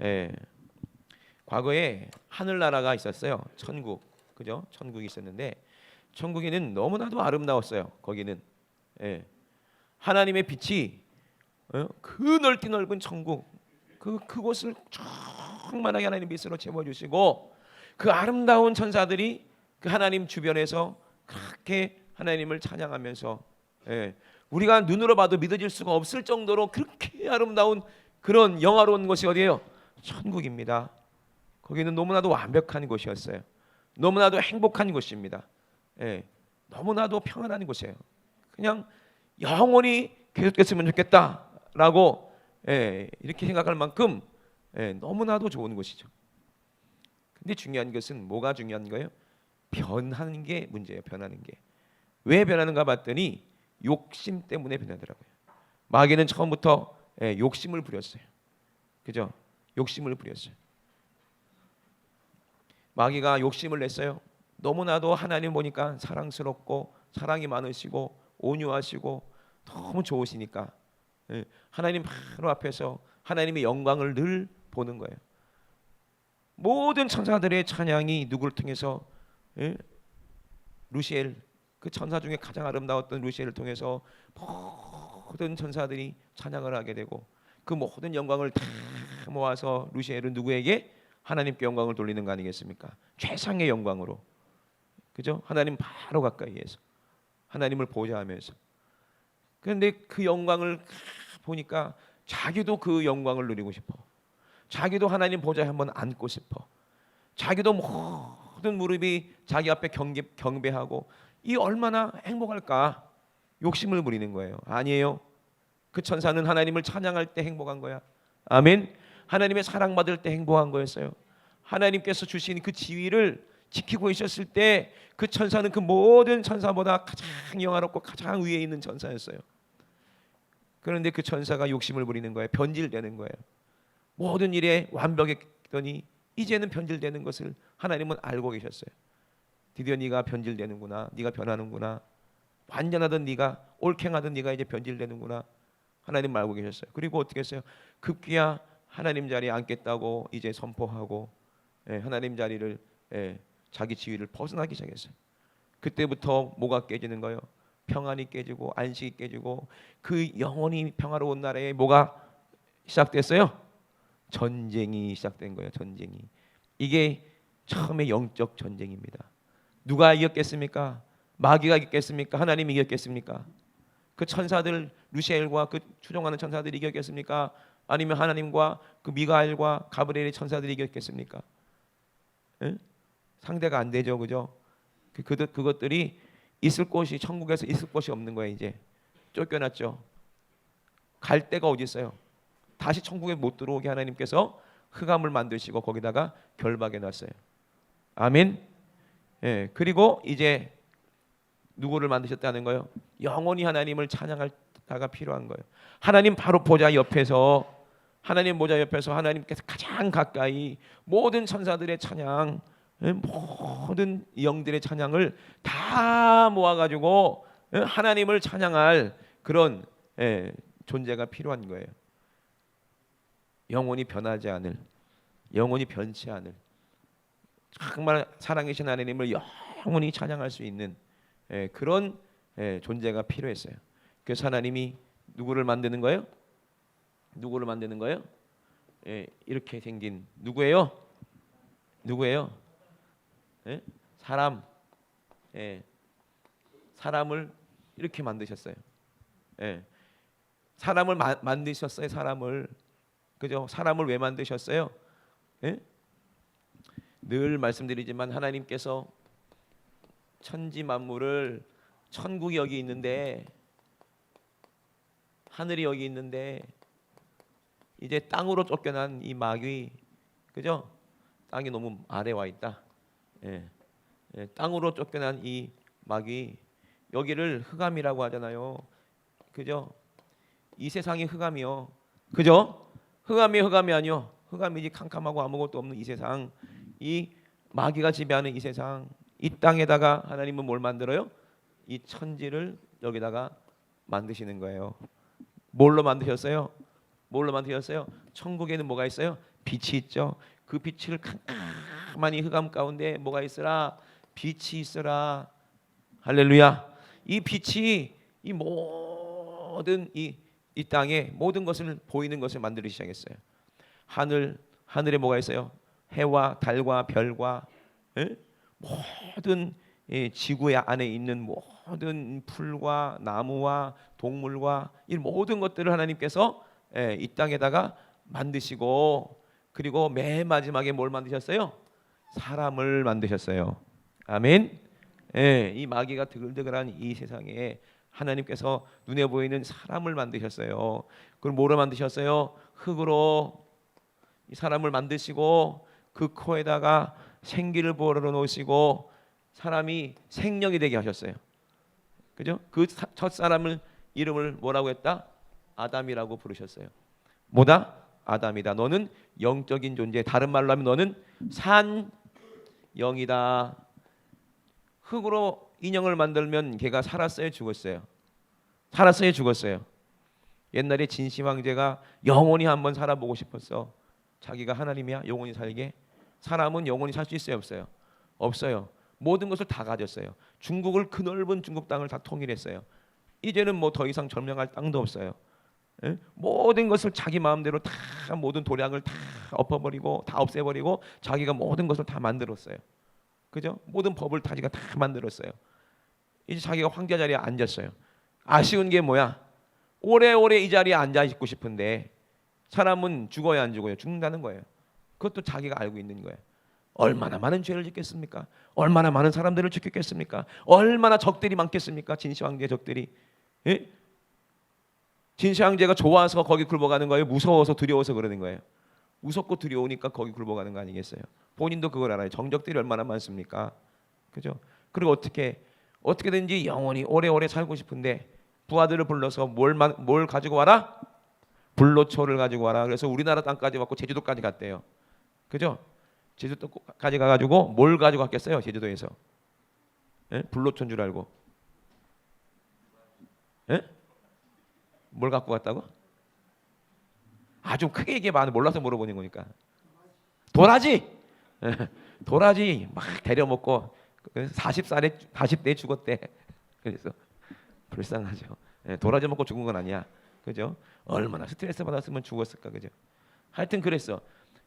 예. 과거에 하늘나라가 있었어요. 천국, 그죠? 천국이 있었는데 천국에는 너무나도 아름다웠어요. 거기는 예. 하나님의 빛이 그 넓기 넓은 천국, 그곳을 충만하게 하나님 빛으로 채워주시고 그 아름다운 천사들이 그 하나님 주변에서 그렇게 하나님을 찬양하면서 예. 우리가 눈으로 봐도 믿어질 수가 없을 정도로 그렇게 아름다운 그런 영화로운 곳이 어디예요? 천국입니다. 거기는 너무나도 완벽한 곳이었어요. 너무나도 행복한 곳입니다. 예, 너무나도 평안한 곳이에요. 그냥 영원히 계속됐으면 좋겠다라고 이렇게 생각할 만큼 너무나도 좋은 곳이죠. 근데 중요한 것은 뭐가 중요한 거예요? 변하는 게 문제예요. 변하는 게. 왜 변하는가 봤더니 욕심 때문에 변하더라고요. 마귀는 처음부터 욕심을 부렸어요. 그죠? 욕심을 부렸어요. 마귀가 욕심을 냈어요. 너무나도 하나님 보니까 사랑스럽고 사랑이 많으시고 온유하시고 너무 좋으시니까 하나님 바로 앞에서 하나님의 영광을 늘 보는 거예요. 모든 천사들의 찬양이 누구를 통해서 루시엘, 그 천사 중에 가장 아름다웠던 루시엘을 통해서 모든 천사들이 찬양을 하게 되고 그 모든 영광을 다 모아서 루시엘은 누구에게? 하나님께 영광을 돌리는 거 아니겠습니까? 최상의 영광으로, 그죠? 하나님 바로 가까이에서 하나님을 보좌하면서. 그런데 그 영광을 보니까 자기도 그 영광을 누리고 싶어. 자기도 하나님 보좌에 한번 앉고 싶어. 자기도 모든 무릎이 자기 앞에 경배하고 이 얼마나 행복할까? 욕심을 부리는 거예요. 아니에요. 그 천사는 하나님을 찬양할 때 행복한 거야. 아멘. 하나님의 사랑받을 때 행복한 거였어요. 하나님께서 주신 그 지위를 지키고 있었을 때 그 천사는 그 모든 천사보다 가장 영화롭고 가장 위에 있는 천사였어요. 그런데 그 천사가 욕심을 부리는 거예요. 변질되는 거예요. 모든 일에 완벽했더니 이제는 변질되는 것을 하나님은 알고 계셨어요. 드디어 네가 변질되는구나. 네가 변하는구나. 완전하던 네가, 올챙하던 네가 이제 변질되는구나. 하나님 알고 계셨어요. 그리고 어떻게 했어요? 급기야 하나님 자리에 앉겠다고 이제 선포하고 하나님 자리를 자기 지위를 벗어나기 시작했어요. 그때부터 뭐가 깨지는 거예요? 평안이 깨지고 안식이 깨지고 그 영원히 평화로운 나라에 뭐가 시작됐어요? 전쟁이 시작된 거예요. 전쟁이. 이게 처음에 영적 전쟁입니다. 누가 이겼겠습니까? 마귀가 이겼겠습니까? 하나님이 이겼겠습니까? 그 천사들 루시엘과 그 추종하는 천사들이 이겼겠습니까? 아니면 하나님과 그 미가엘과 가브리엘의 천사들이 이겼겠습니까? 에? 상대가 안 되죠, 그죠? 그것들이 있을 곳이 천국에서 있을 곳이 없는 거예요. 이제 쫓겨났죠. 갈 데가 어디 있어요? 다시 천국에 못 들어오게 하나님께서 흑암을 만드시고 거기다가 결박해 놨어요. 아멘. 예, 그리고 이제 누구를 만드셨다는 거예요? 영원히 하나님을 찬양할 자가 필요한 거예요. 하나님 바로 보좌 옆에서, 하나님 보좌 옆에서 하나님께서 가장 가까이 모든 천사들의 찬양, 모든 영들의 찬양을 다 모아가지고 하나님을 찬양할 그런 존재가 필요한 거예요. 영원히 변하지 않을, 영원히 변치 않을, 정말 사랑이신 하나님을 영원히 찬양할 수 있는 그런 존재가 필요했어요. 그래서 하나님이 누구를 만드는 거예요? 누구를 만드는 거예요? 이렇게 생긴 누구예요? 누구예요? 사람. 사람을 이렇게 만드셨어요. 사람을 만드셨어요. 사람을. 그죠? 사람을 왜 만드셨어요? 늘 말씀드리지만 하나님께서 천지 만물을, 천국이 여기 있는데 하늘이 여기 있는데 이제 땅으로 쫓겨난 이 마귀, 그죠? 땅이 너무 아래 와 있다. 땅으로 쫓겨난 이 마귀, 여기를 흑암이라고 하잖아요. 그죠? 이 세상이 흑암이요. 그죠? 흑암이 아니요. 흑암이지, 캄캄하고 아무것도 없는 이 세상, 이 마귀가 지배하는 이 세상, 이 땅에다가 하나님은 뭘 만들어요? 이 천지를 여기다가 만드시는 거예요. 뭘로 만드셨어요? 뭘로 만드셨어요? 천국에는 뭐가 있어요? 빛이 있죠. 그 빛을 캄캄하니 흑암 가운데 뭐가 있으라? 빛이 있으라. 할렐루야. 이 빛이 이 모든 이 땅에 모든 것을 보이는 것을 만들기 시작했어요. 하늘에 뭐가 있어요? 해와 달과 별과 모든 지구 안에 있는 모든 풀과 나무와 동물과 이 모든 것들을 하나님께서 이 땅에다가 만드시고, 그리고 맨 마지막에 뭘 만드셨어요? 사람을 만드셨어요. 아멘. 이 마귀가 드글드글한 이 세상에 하나님께서 눈에 보이는 사람을 만드셨어요. 그걸 뭐로 만드셨어요? 흑으로 이 사람을 만드시고 그 코에다가 생기를 불어 놓으시고 사람이 생명이 되게 하셨어요. 그죠? 그 첫 사람을 이름을 뭐라고 했다? 아담이라고 부르셨어요. 뭐다? 아담이다. 너는 영적인 존재. 다른 말로 하면 너는 산 영이다. 흙으로 인형을 만들면 걔가 살았어요, 죽었어요? 살았어요, 죽었어요? 옛날에 진시 황제가 영원히 한번 살아보고 싶었어. 자기가 하나님이야, 영원히 살게. 사람은 영원히 살 수 있어요, 없어요? 없어요. 모든 것을 다 가졌어요. 중국을, 그 넓은 중국 땅을 다 통일했어요. 이제는 뭐 더 이상 점령할 땅도 없어요. 모든 것을 자기 마음대로 다, 모든 도량을 다 엎어버리고 다 없애버리고 자기가 모든 것을 다 만들었어요. 그죠? 모든 법을 자기가 다 만들었어요. 이제 자기가 황제 자리에 앉았어요. 아쉬운 게 뭐야? 오래오래 이 자리에 앉아 있고 싶은데 사람은 죽어야 안 죽어요? 죽는다는 거예요. 그것도 자기가 알고 있는 거예요. 얼마나 많은 죄를 짓겠습니까? 얼마나 많은 사람들을 죽였겠습니까? 얼마나 적들이 많겠습니까? 진시 황제의 적들이. 예? 진시 황제가 좋아서 거기 굴러가는 거예요? 무서워서 두려워서 그러는 거예요? 무섭고 두려우니까 거기 굴러가는 거 아니겠어요? 본인도 그걸 알아요. 정적들이 얼마나 많습니까? 그죠? 그리고 어떻게든지 영원히 오래오래 살고 싶은데 부하들을 불러서 뭘 가지고 와라? 불로초를 가지고 와라. 그래서 우리나라 땅까지 왔고 제주도까지 갔대요. 그죠? 제주도까지 가가지고 뭘 가지고 갔겠어요? 제주도에서 불로초인 줄 알고. 뭘 갖고 갔다고? 좀 크게 얘기해봐. 몰라서 물어보는 거니까. 도라지. 도라지 막 데려 먹고 40대에 죽었대. 그래서 불쌍하죠. 도라지 먹고 죽은 건 아니야. 그죠? 얼마나 스트레스 받았으면 죽었을까. 그죠? 하여튼 그랬어.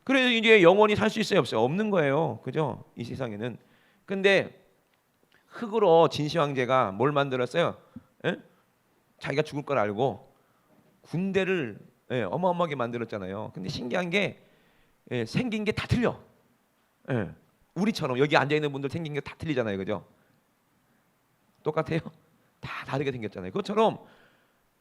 그래서 이제 영원히 살 수 있어요, 없어요? 없는 거예요. 그죠? 이 세상에는. 근데 흙으로 진시 황제가 뭘 만들었어요? 자기가 죽을 걸 알고 군대를 어마어마하게 만들었잖아요. 근데 신기한 게 생긴 게 다 틀려. 우리처럼 여기 앉아 있는 분들 생긴 게 다 틀리잖아요, 그죠? 똑같아요? 다 다르게 생겼잖아요. 그것처럼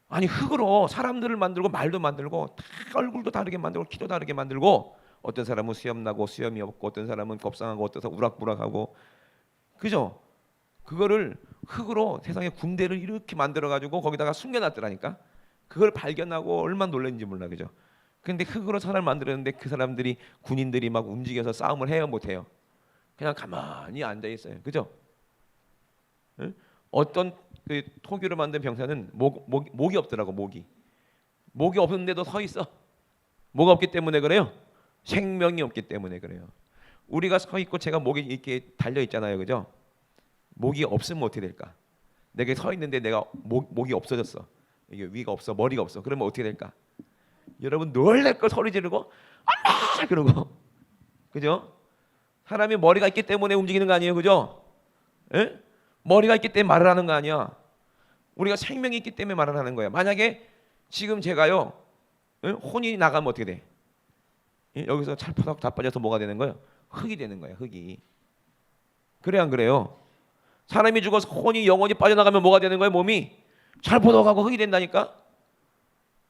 아니 흙으로 사람들을 만들고 말도 만들고 다 얼굴도 다르게 만들고 키도 다르게 만들고 어떤 사람은 수염 나고 수염이 없고 어떤 사람은 곱상하고 어떤 사람은 우락부락하고 그죠? 그거를 흙으로 세상에 군대를 이렇게 만들어 가지고 거기다가 숨겨놨더라니까. 그걸 발견하고 얼마나 놀랐는지 몰라, 그죠? 근데 흙으로 사람을 만들었는데 그 사람들이 군인들이 막 움직여서 싸움을 해요, 못해요? 그냥 가만히 앉아 있어요, 그죠? 어떤 그 토기로 만든 병사는 목이 없더라고. 목이 없는데도 서 있어. 뭐가 없기 때문에 그래요? 생명이 없기 때문에 그래요. 우리가 서 있고 제가 목이 이렇게 달려 있잖아요, 그죠? 목이 없으면 어떻게 될까? 내가 서 있는데 내가 목이 없어졌어. 이게 위가 없어, 머리가 없어. 그러면 어떻게 될까? 여러분 놀랄 걸 소리 지르고 엄마 그러고, 그죠? 사람이 머리가 있기 때문에 움직이는 거 아니에요, 그죠? 머리가 있기 때문에 말을 하는 거 아니야. 우리가 생명이 있기 때문에 말을 하는 거야. 만약에 지금 제가요 혼이 나가면 어떻게 돼? 여기서 찰푸닥 자빠져서 뭐가 되는 거예요? 흙이 되는 거야, 흙이. 그래 안 그래요? 사람이 죽어서 혼이 영원히 빠져나가면 뭐가 되는 거예요? 몸이 찰푸닥하고 흙이 된다니까.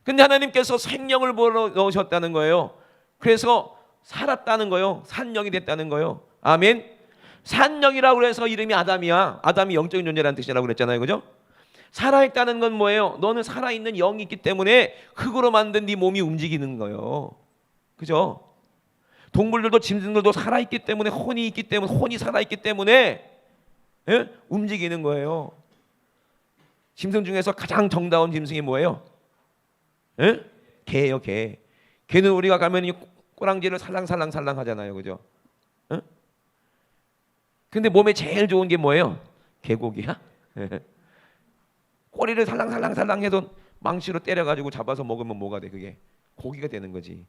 근데 하나님께서 생명을 불어 넣으셨다는 거예요. 그래서 살았다는 거예요. 산영이 됐다는 거예요. 아멘. 산영이라고 해서 이름이 아담이야. 아담이 영적인 존재라는 뜻이라고 그랬잖아요, 그죠? 살아있다는 건 뭐예요? 너는 살아있는 영이 있기 때문에 흙으로 만든 네 몸이 움직이는 거예요, 그죠? 동물들도 짐승들도 살아있기 때문에 혼이 있기 때문에 혼이 살아있기 때문에 움직이는 거예요. 짐승 중에서 가장 정다운 짐승이 뭐예요? 개예요, 개. 개는 우리가 가면 꼬랑지를 살랑살랑 하잖아요, 그죠? 응? 근데 몸에 제일 좋은 게 뭐예요? 개고기야. 꼬리를 살랑살랑 해도 망치로 때려가지고 잡아서 먹으면 뭐가 돼? 그게 고기가 되는 거지.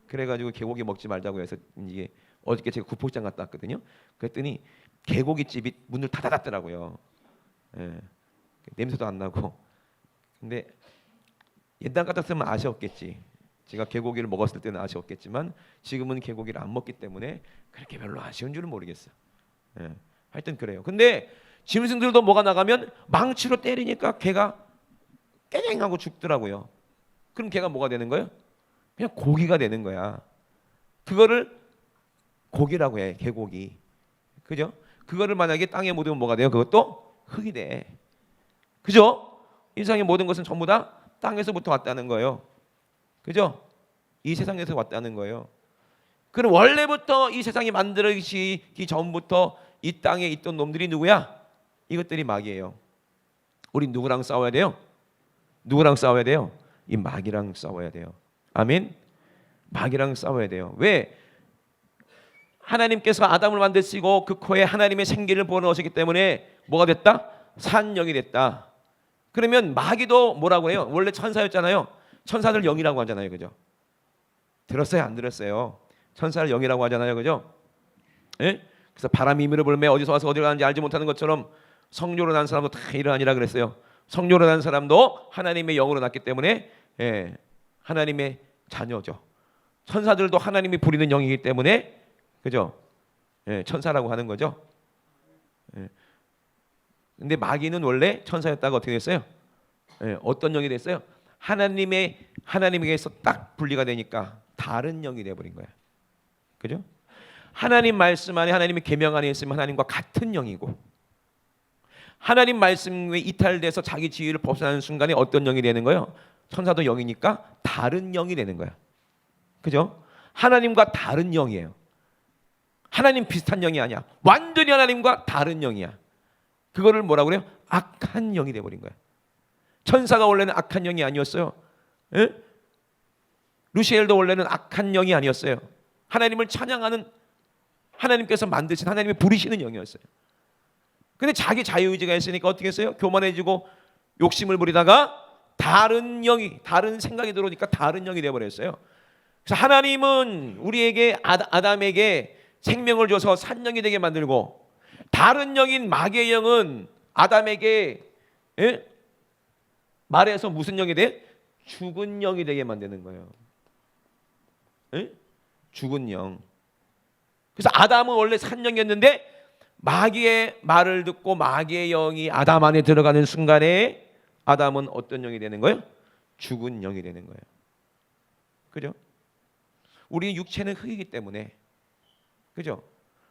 그래가지고 개고기 먹지 말자고 해서 이게 어저께 제가 구포시장 갔다 왔거든요. 그랬더니 개고기 집이 문을 닫아놨더라고요. 예. 냄새도 안 나고. 근데 옛날 같았으면 아쉬웠겠지. 제가 개고기를 먹었을 때는 아쉬웠겠지만 지금은 개고기를 안 먹기 때문에 그렇게 별로 아쉬운 줄은 모르겠어요. 예. 하여튼 그래요. 근데 짐승들도 뭐가 나가면 망치로 때리니까 개가 깨갱하고 죽더라고요. 그럼 개가 뭐가 되는 거예요? 그냥 고기가 되는 거야. 그거를 고기라고 해. 개고기. 그죠? 그거를 만약에 땅에 묻으면 뭐가 돼요? 그것도 흙이 돼. 그죠? 이 세상의 모든 것은 전부 다 땅에서부터 왔다는 거예요. 그죠? 이 세상에서 왔다는 거예요. 그럼 원래부터 이 세상이 만들어지기 전부터 이 땅에 있던 놈들이 누구야? 이것들이 마귀예요. 우리 누구랑 싸워야 돼요? 누구랑 싸워야 돼요? 이 마귀랑 싸워야 돼요. 아멘. 마귀랑 싸워야 돼요. 왜? 하나님께서 아담을 만드시고 그 코에 하나님의 생기를 부어넣으셨기 때문에 뭐가 됐다? 산영이 됐다. 그러면 마귀도 뭐라고 해요? 원래 천사였잖아요. 천사들 영이라고 하잖아요, 그죠? 들었어요, 안 들었어요? 천사를 영이라고 하잖아요, 그죠? 예? 그래서 바람이 임의로 불매 어디서 와서 어디로 가는지 알지 못하는 것처럼 성료로 난 사람도 다 이러하니라 그랬어요. 성료로 난 사람도 하나님의 영으로 났기 때문에 예, 하나님의 자녀죠. 천사들도 하나님이 부리는 영이기 때문에 그죠? 예, 천사라고 하는 거죠. 예. 근데 마귀는 원래 천사였다가 어떻게 됐어요? 예, 어떤 영이 됐어요? 하나님에게서 딱 분리가 되니까 다른 영이 돼 버린 거야. 그죠? 하나님 말씀 안에 하나님의 계명 안에 있으면 하나님과 같은 영이고 하나님 말씀에 이탈돼서 자기 지위를 벗어나는 순간에 어떤 영이 되는 거예요? 천사도 영이니까 다른 영이 되는 거야. 그죠? 하나님과 다른 영이에요. 하나님 비슷한 영이 아니야. 완전히 하나님과 다른 영이야. 그거를 뭐라고 그래요? 악한 영이 돼버린 거야. 천사가 원래는 악한 영이 아니었어요. 에? 루시엘도 원래는 악한 영이 아니었어요. 하나님을 찬양하는 하나님께서 만드신 하나님이 부리시는 영이었어요. 근데 자기 자유의지가 있으니까 어떻게 했어요? 교만해지고 욕심을 부리다가 다른 영이 다른 생각이 들어오니까 다른 영이 되어버렸어요. 그래서 하나님은 우리에게 아담에게 생명을 줘서 산영이 되게 만들고 다른 영인 마귀의 영은 아담에게 말해서 무슨 영이 돼? 죽은 영이 되게 만드는 거예요. 죽은 영. 그래서 아담은 원래 산영이었는데 마귀의 말을 듣고 마귀의 영이 아담 안에 들어가는 순간에 아담은 어떤 영이 되는 거예요? 죽은 영이 되는 거예요. 그죠? 우리 육체는 흙이기 때문에 그죠?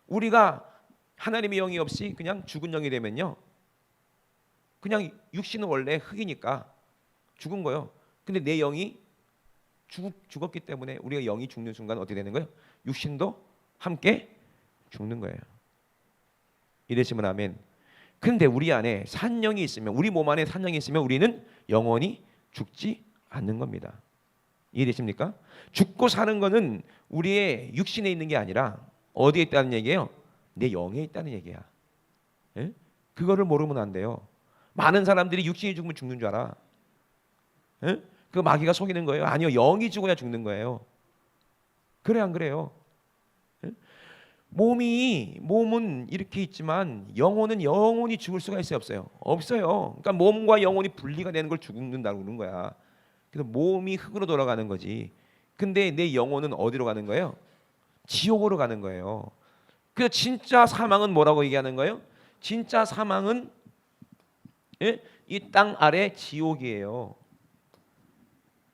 우리가 하나님의 영이 없이 그냥 죽은 영이 되면요 그냥 육신은 원래 흙이니까 죽은 거예요. 근데 내 영이 죽었기 때문에 우리가 영이 죽는 순간 어떻게 되는 거예요? 육신도 함께 죽는 거예요. 이러시면 아멘. 근데 우리 안에 산영이 있으면 우리 몸 안에 산영이 있으면 우리는 영원히 죽지 않는 겁니다. 이해되십니까? 죽고 사는 거는 우리의 육신에 있는 게 아니라 어디에 있다는 얘기예요? 내 영에 있다는 얘기야. 예? 그거를 모르면 안 돼요. 많은 사람들이 육신이 죽으면 죽는 줄 알아. 예? 그 마귀가 속이는 거예요. 아니요, 영이 죽어야 죽는 거예요. 그래 안 그래요? 예? 몸은 이렇게 있지만 영혼은 영원히 죽을 수가 있어요, 없어요? 없어요. 그러니까 몸과 영혼이 분리가 되는 걸 죽는다고 그러는 거야. 그래서 몸이 흙으로 돌아가는 거지. 근데 내 영혼은 어디로 가는 거예요? 지옥으로 가는 거예요. 그래서 진짜 사망은 뭐라고 얘기하는 거예요? 진짜 사망은 이 땅 아래 지옥이에요.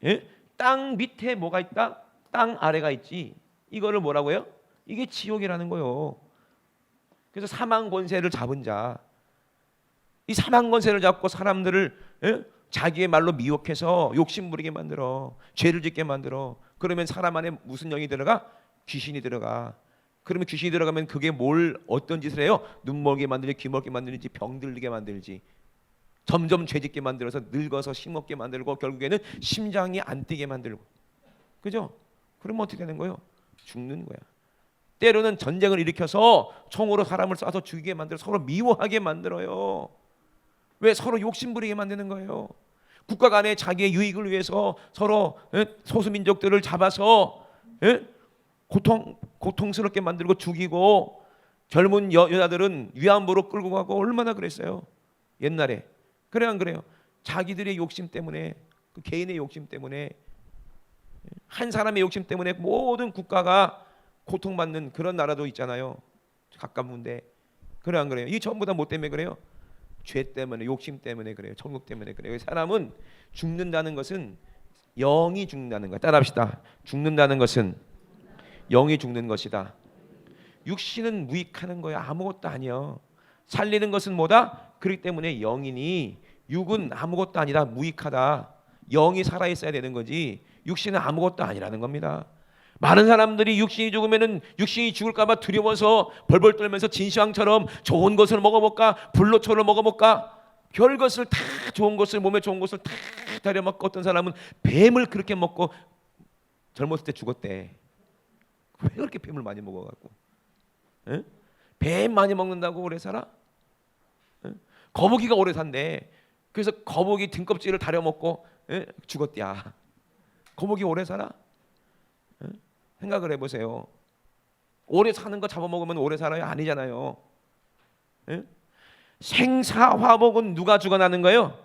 예? 땅 밑에 뭐가 있다? 땅 아래가 있지. 이거를 뭐라고 해요? 이게 지옥이라는 거예요. 그래서 사망 권세를 잡은 자, 이 사망 권세를 잡고 사람들을 자기의 말로 미혹해서 욕심 부리게 만들어, 죄를 짓게 만들어. 그러면 사람 안에 무슨 영이 들어가? 귀신이 들어가. 그러면 귀신이 들어가면 그게 어떤 짓을 해요? 눈 멀게 만들지, 귀 멀게 만들지, 병 들게 만들지. 점점 죄 짓게 만들어서 늙어서 힘없게 만들고 결국에는 심장이 안 뛰게 만들고. 그죠? 그러면 어떻게 되는 거예요? 죽는 거야. 때로는 전쟁을 일으켜서 총으로 사람을 쏴서 죽이게 만들어 서로 미워하게 만들어요. 왜? 서로 욕심 부리게 만드는 거예요. 국가 간에 자기의 유익을 위해서 서로 소수민족들을 잡아서 고통스럽게 만들고 죽이고, 젊은 여자들은 위안부로 끌고 가고 얼마나 그랬어요 옛날에. 그래 안 그래요? 자기들의 욕심 때문에, 그 개인의 욕심 때문에, 한 사람의 욕심 때문에 모든 국가가 고통받는 그런 나라도 있잖아요. 가까운데. 그래 안 그래요? 이 전부 다 뭐 때문에 그래요? 죄 때문에, 욕심 때문에 그래요. 천국 때문에 그래요. 사람은 죽는다는 것은 영이 죽는다는 거야. 따라합시다. 죽는다는 것은 영이 죽는 것이다. 육신은 무익하는 거야. 아무것도 아니야. 살리는 것은 뭐다? 그렇기 때문에 영이니 육은 아무것도 아니다. 무익하다. 영이 살아있어야 되는 거지 육신은 아무것도 아니라는 겁니다. 많은 사람들이 육신이 죽으면은 육신이 죽을까봐 두려워서 벌벌 떨면서 진시황처럼 좋은 것을 먹어볼까, 불로초를 먹어볼까, 별 것을 다, 좋은 것을, 몸에 좋은 것을 다 다려 먹고, 어떤 사람은 뱀을 그렇게 먹고 젊었을 때 죽었대. 왜 그렇게 뱀을 많이 먹어갖고? 에? 뱀 많이 먹는다고 오래 살아? 에? 거북이가 오래 산대. 그래서 거북이 등껍질을 다려 먹고 죽었대야. 거북이 오래 살아? 생각을 해보세요. 오래 사는 거 잡아먹으면 오래 살아요? 아니잖아요. 생사화복은 누가 주관하는 거예요?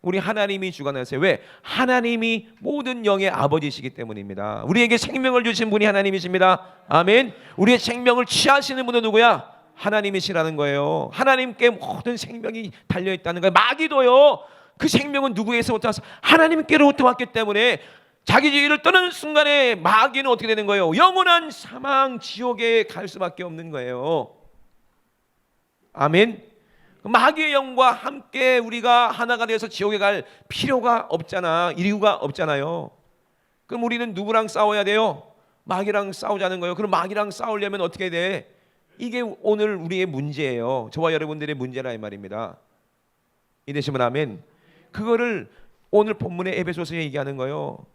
우리 하나님이 주관하세요. 왜? 하나님이 모든 영의 아버지시기 때문입니다. 우리에게 생명을 주신 분이 하나님이십니다. 아멘. 우리의 생명을 취하시는 분은 누구야? 하나님이시라는 거예요. 하나님께 모든 생명이 달려있다는 거예요. 마귀도요, 그 생명은 누구에서부터 와서 하나님께로부터 왔기 때문에 자기 지위를 떠나는 순간에 마귀는 어떻게 되는 거예요? 영원한 사망, 지옥에 갈 수밖에 없는 거예요. 아멘. 마귀의 영과 함께 우리가 하나가 되어서 지옥에 갈 필요가 없잖아. 이유가 없잖아요. 그럼 우리는 누구랑 싸워야 돼요? 마귀랑 싸우자는 거예요. 그럼 마귀랑 싸우려면 어떻게 돼? 이게 오늘 우리의 문제예요. 저와 여러분들의 문제라 이 말입니다. 이되시면 아멘. 그거를 오늘 본문의 에베소서에 얘기하는 거예요.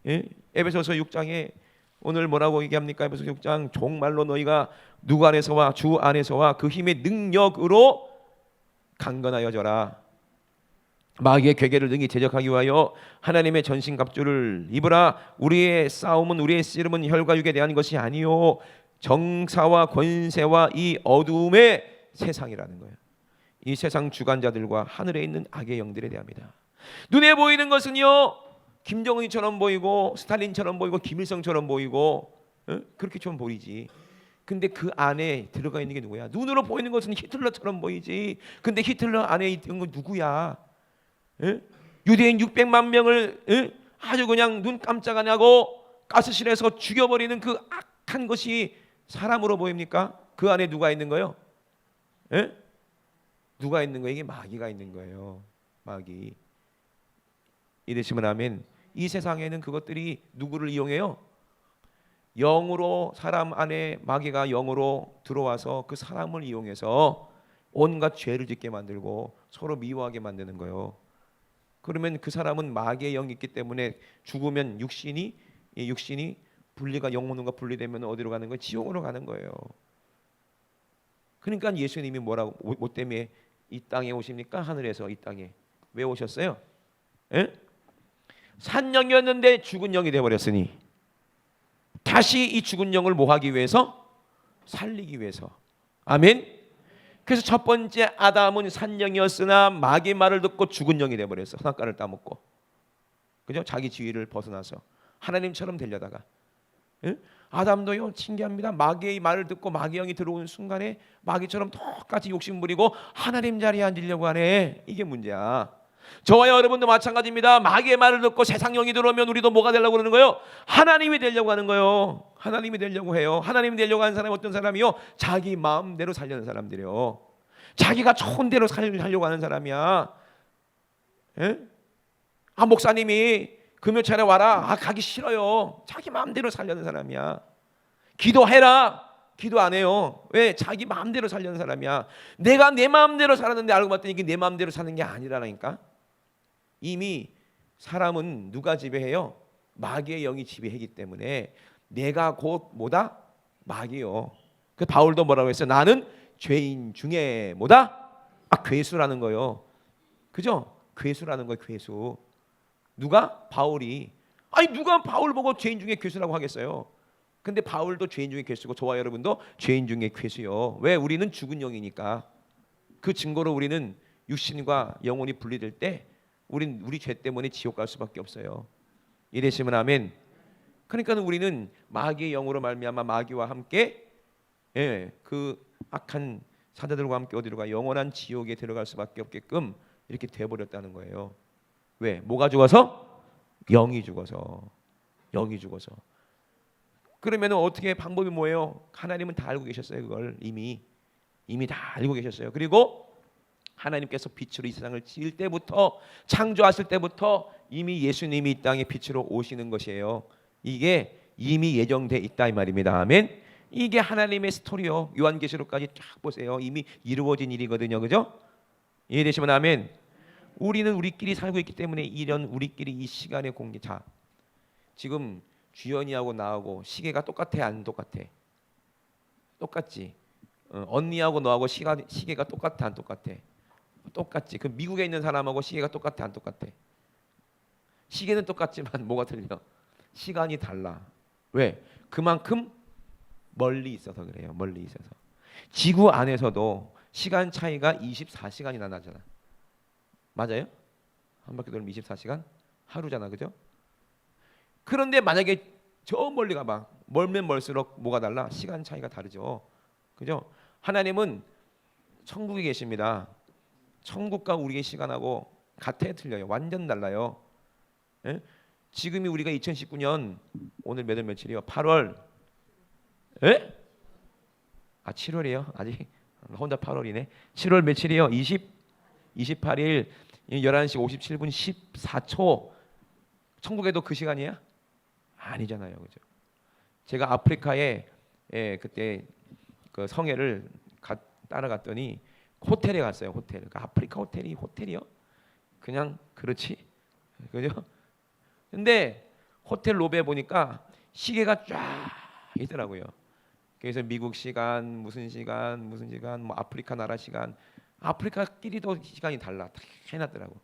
예? 에베소서 6장에 오늘 뭐라고 얘기합니까? 에베소서 6장, 정말로 너희가 누구 안에서와 주 안에서와 그 힘의 능력으로 강건하여져라. 마귀의 괴계를 능히 대적하기 위하여 하나님의 전신갑주를 입으라. 우리의 싸움은, 우리의 씨름은 혈과 육에 대한 것이 아니요 정사와 권세와 이 어두움의 세상이라는 거예요. 이 세상 주관자들과 하늘에 있는 악의 영들에 대합니다. 눈에 보이는 것은요, 김정은이처럼 보이고 스탈린처럼 보이고 김일성처럼 보이고 그렇게 좀 보이지. 근데 그 안에 들어가 있는 게 누구야? 눈으로 보이는 것은 히틀러처럼 보이지. 근데 히틀러 안에 있는 건 누구야? 유대인 600만 명을 아주 그냥 눈 깜짝 안 하고 가스실에서 죽여버리는 그 악한 것이 사람으로 보입니까? 그 안에 누가 있는 거예요? 누가 있는 거예요? 이게 마귀가 있는 거예요. 마귀. 이되시면 아멘. 이 세상에는 그것들이 누구를 이용해요? 영으로, 사람 안에 마귀가 영으로 들어와서 그 사람을 이용해서 온갖 죄를 짓게 만들고 서로 미워하게 만드는 거예요. 그러면 그 사람은 마귀의 영이 있기 때문에 죽으면 육신이 분리가, 영혼과 분리되면 어디로 가는 거예요? 지옥으로 가는 거예요. 그러니까 예수님이 뭐라고, 뭐 때문에 이 땅에 오십니까? 하늘에서 이 땅에 왜 오셨어요? 산 영이었는데 죽은 영이 되어버렸으니 다시 이 죽은 영을 뭐 하기 위해서? 살리기 위해서. 아멘. 그래서 첫 번째 아담은 산 영이었으나 마귀의 말을 듣고 죽은 영이 되어버렸어. 선악과를 따먹고, 그죠? 자기 지위를 벗어나서 하나님처럼 되려다가. 아담도요, 신기합니다. 마귀의 말을 듣고 마귀 영이 들어오는 순간에 마귀처럼 똑같이 욕심 부리고 하나님 자리에 앉으려고 하네. 이게 문제야. 저와 여러분도 마찬가지입니다. 마귀의 말을 듣고 세상 영이 들어오면 우리도 뭐가 되려고 그러는 거예요? 하나님이 되려고 하는 거예요. 하나님이 되려고 해요. 하나님이 되려고 하는 사람이 어떤 사람이요? 자기 마음대로 살려는 사람들이요. 자기가 좋은 대로 살려고 하는 사람이야. 목사님이 금요일에 와라. 가기 싫어요. 자기 마음대로 살려는 사람이야. 기도해라. 기도 안 해요. 왜? 자기 마음대로 살려는 사람이야. 내가 내 마음대로 살았는데 알고 봤더니 이게 내 마음대로 사는 게 아니라니까. 이미 사람은 누가 지배해요? 마귀의 영이 지배하기 때문에 내가 곧 뭐다? 마귀요. 그 바울도 뭐라고 했어요? 나는 죄인 중에 뭐다? 괴수라는 거요. 그죠? 괴수라는 거예요. 괴수. 누가? 바울이. 아니 누가 바울 보고 죄인 중에 괴수라고 하겠어요? 근데 바울도 죄인 중에 괴수고 저와 여러분도 죄인 중에 괴수요. 왜? 우리는 죽은 영이니까. 그 증거로 우리는 육신과 영혼이 분리될 때 우리 죄 때문에 지옥 갈 수밖에 없어요. 이래시면 아멘. 그러니까 우리는 마귀의 영으로 말미암아 마귀와 함께 그 악한 사자들과 함께 어디로 가? 영원한 지옥에 들어갈 수밖에 없게끔 이렇게 돼버렸다는 거예요. 왜? 뭐가 죽어서? 영이 죽어서. 영이 죽어서. 그러면 어떻게 방법이 뭐예요? 하나님은 다 알고 계셨어요. 그걸 이미 다 알고 계셨어요. 그리고 하나님께서 빛으로 이 세상을 지을 때부터 창조하실 때부터 이미 예수님이 이 땅에 빛으로 오시는 것이에요. 이게 이미 예정돼 있다 이 말입니다. 아멘. 이게 하나님의 스토리요. 요한계시록까지 쫙 보세요. 이미 이루어진 일이거든요. 그죠? 이해되시면 아멘. 우리는 우리끼리 살고 있기 때문에 이런 우리끼리 이 시간의 공기. 자, 지금 주연이하고 나하고 시계가 똑같아 안 똑같아? 똑같지. 언니하고 너하고 시계가 똑같아 안 똑같아? 똑같지. 그 미국에 있는 사람하고 시계가 똑같아 안 똑같아? 시계는 똑같지만 뭐가 틀려? 시간이 달라. 왜? 그만큼 멀리 있어서 그래요. 멀리 있어서. 지구 안에서도 시간 차이가 24시간이나 나잖아. 맞아요? 한 바퀴 돌면 24시간? 하루잖아. 그죠? 그런데 만약에 저 멀리 가봐. 멀면 멀수록 뭐가 달라? 시간 차이가 다르죠. 그죠? 하나님은 천국에 계십니다. 천국과 우리의 시간하고 같아요, 틀려요? 완전 달라요. 예? 지금이 우리가 2019년 오늘 몇 월 며칠이요? 8월. 예? 7월이에요. 아직 혼자 8월이네. 7월 며칠이요? 28일 11시 57분 14초. 천국에도 그 시간이야? 아니잖아요. 그죠? 제가 아프리카에 그때 그 성회를 따라갔더니 호텔에 갔어요. 호텔. 그 아프리카 호텔이요? 그냥 그렇지. 그죠? 근데 호텔 로비에 보니까 시계가 쫙 있더라고요. 그래서 미국 시간, 무슨 시간, 뭐 아프리카 나라 시간, 아프리카끼리도 시간이 달라. 다 해놨더라고.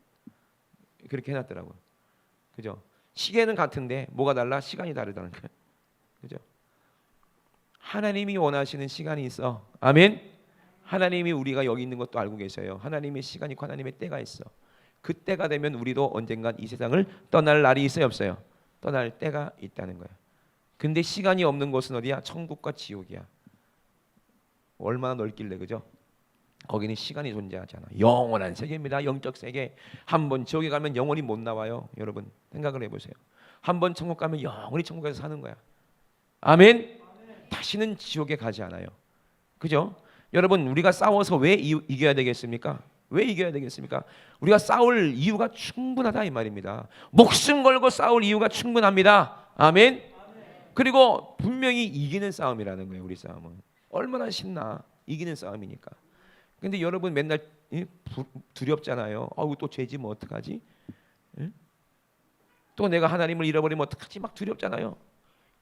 그렇게 해놨더라고. 그죠? 시계는 같은데 뭐가 달라? 시간이 다르다는 거예요. 그죠? 하나님이 원하시는 시간이 있어. 아멘. 하나님이 우리가 여기 있는 것도 알고 계셔요. 하나님의 시간이 있고 하나님의 때가 있어. 그 때가 되면 우리도 언젠간 이 세상을 떠날 날이 있어요, 없어요? 떠날 때가 있다는 거예요. 근데 시간이 없는 곳은 어디야? 천국과 지옥이야. 얼마나 넓길래, 그죠? 거기는 시간이 존재하잖아. 영원한 세계입니다. 영적 세계. 한번 지옥에 가면 영원히 못 나와요. 여러분 생각을 해보세요. 한번 천국 가면 영원히 천국에서 사는 거야. 아멘. 다시는 지옥에 가지 않아요. 그죠? 여러분 우리가 싸워서 왜 이겨야 되겠습니까? 왜 이겨야 되겠습니까? 우리가 싸울 이유가 충분하다 이 말입니다. 목숨 걸고 싸울 이유가 충분합니다. 아멘. 그리고 분명히 이기는 싸움이라는 거예요. 우리 싸움은 얼마나 신나. 이기는 싸움이니까. 근데 여러분 맨날 두렵잖아요. 또 죄지 뭐 어떡하지? 또 내가 하나님을 잃어버리면 어떡하지? 막 두렵잖아요.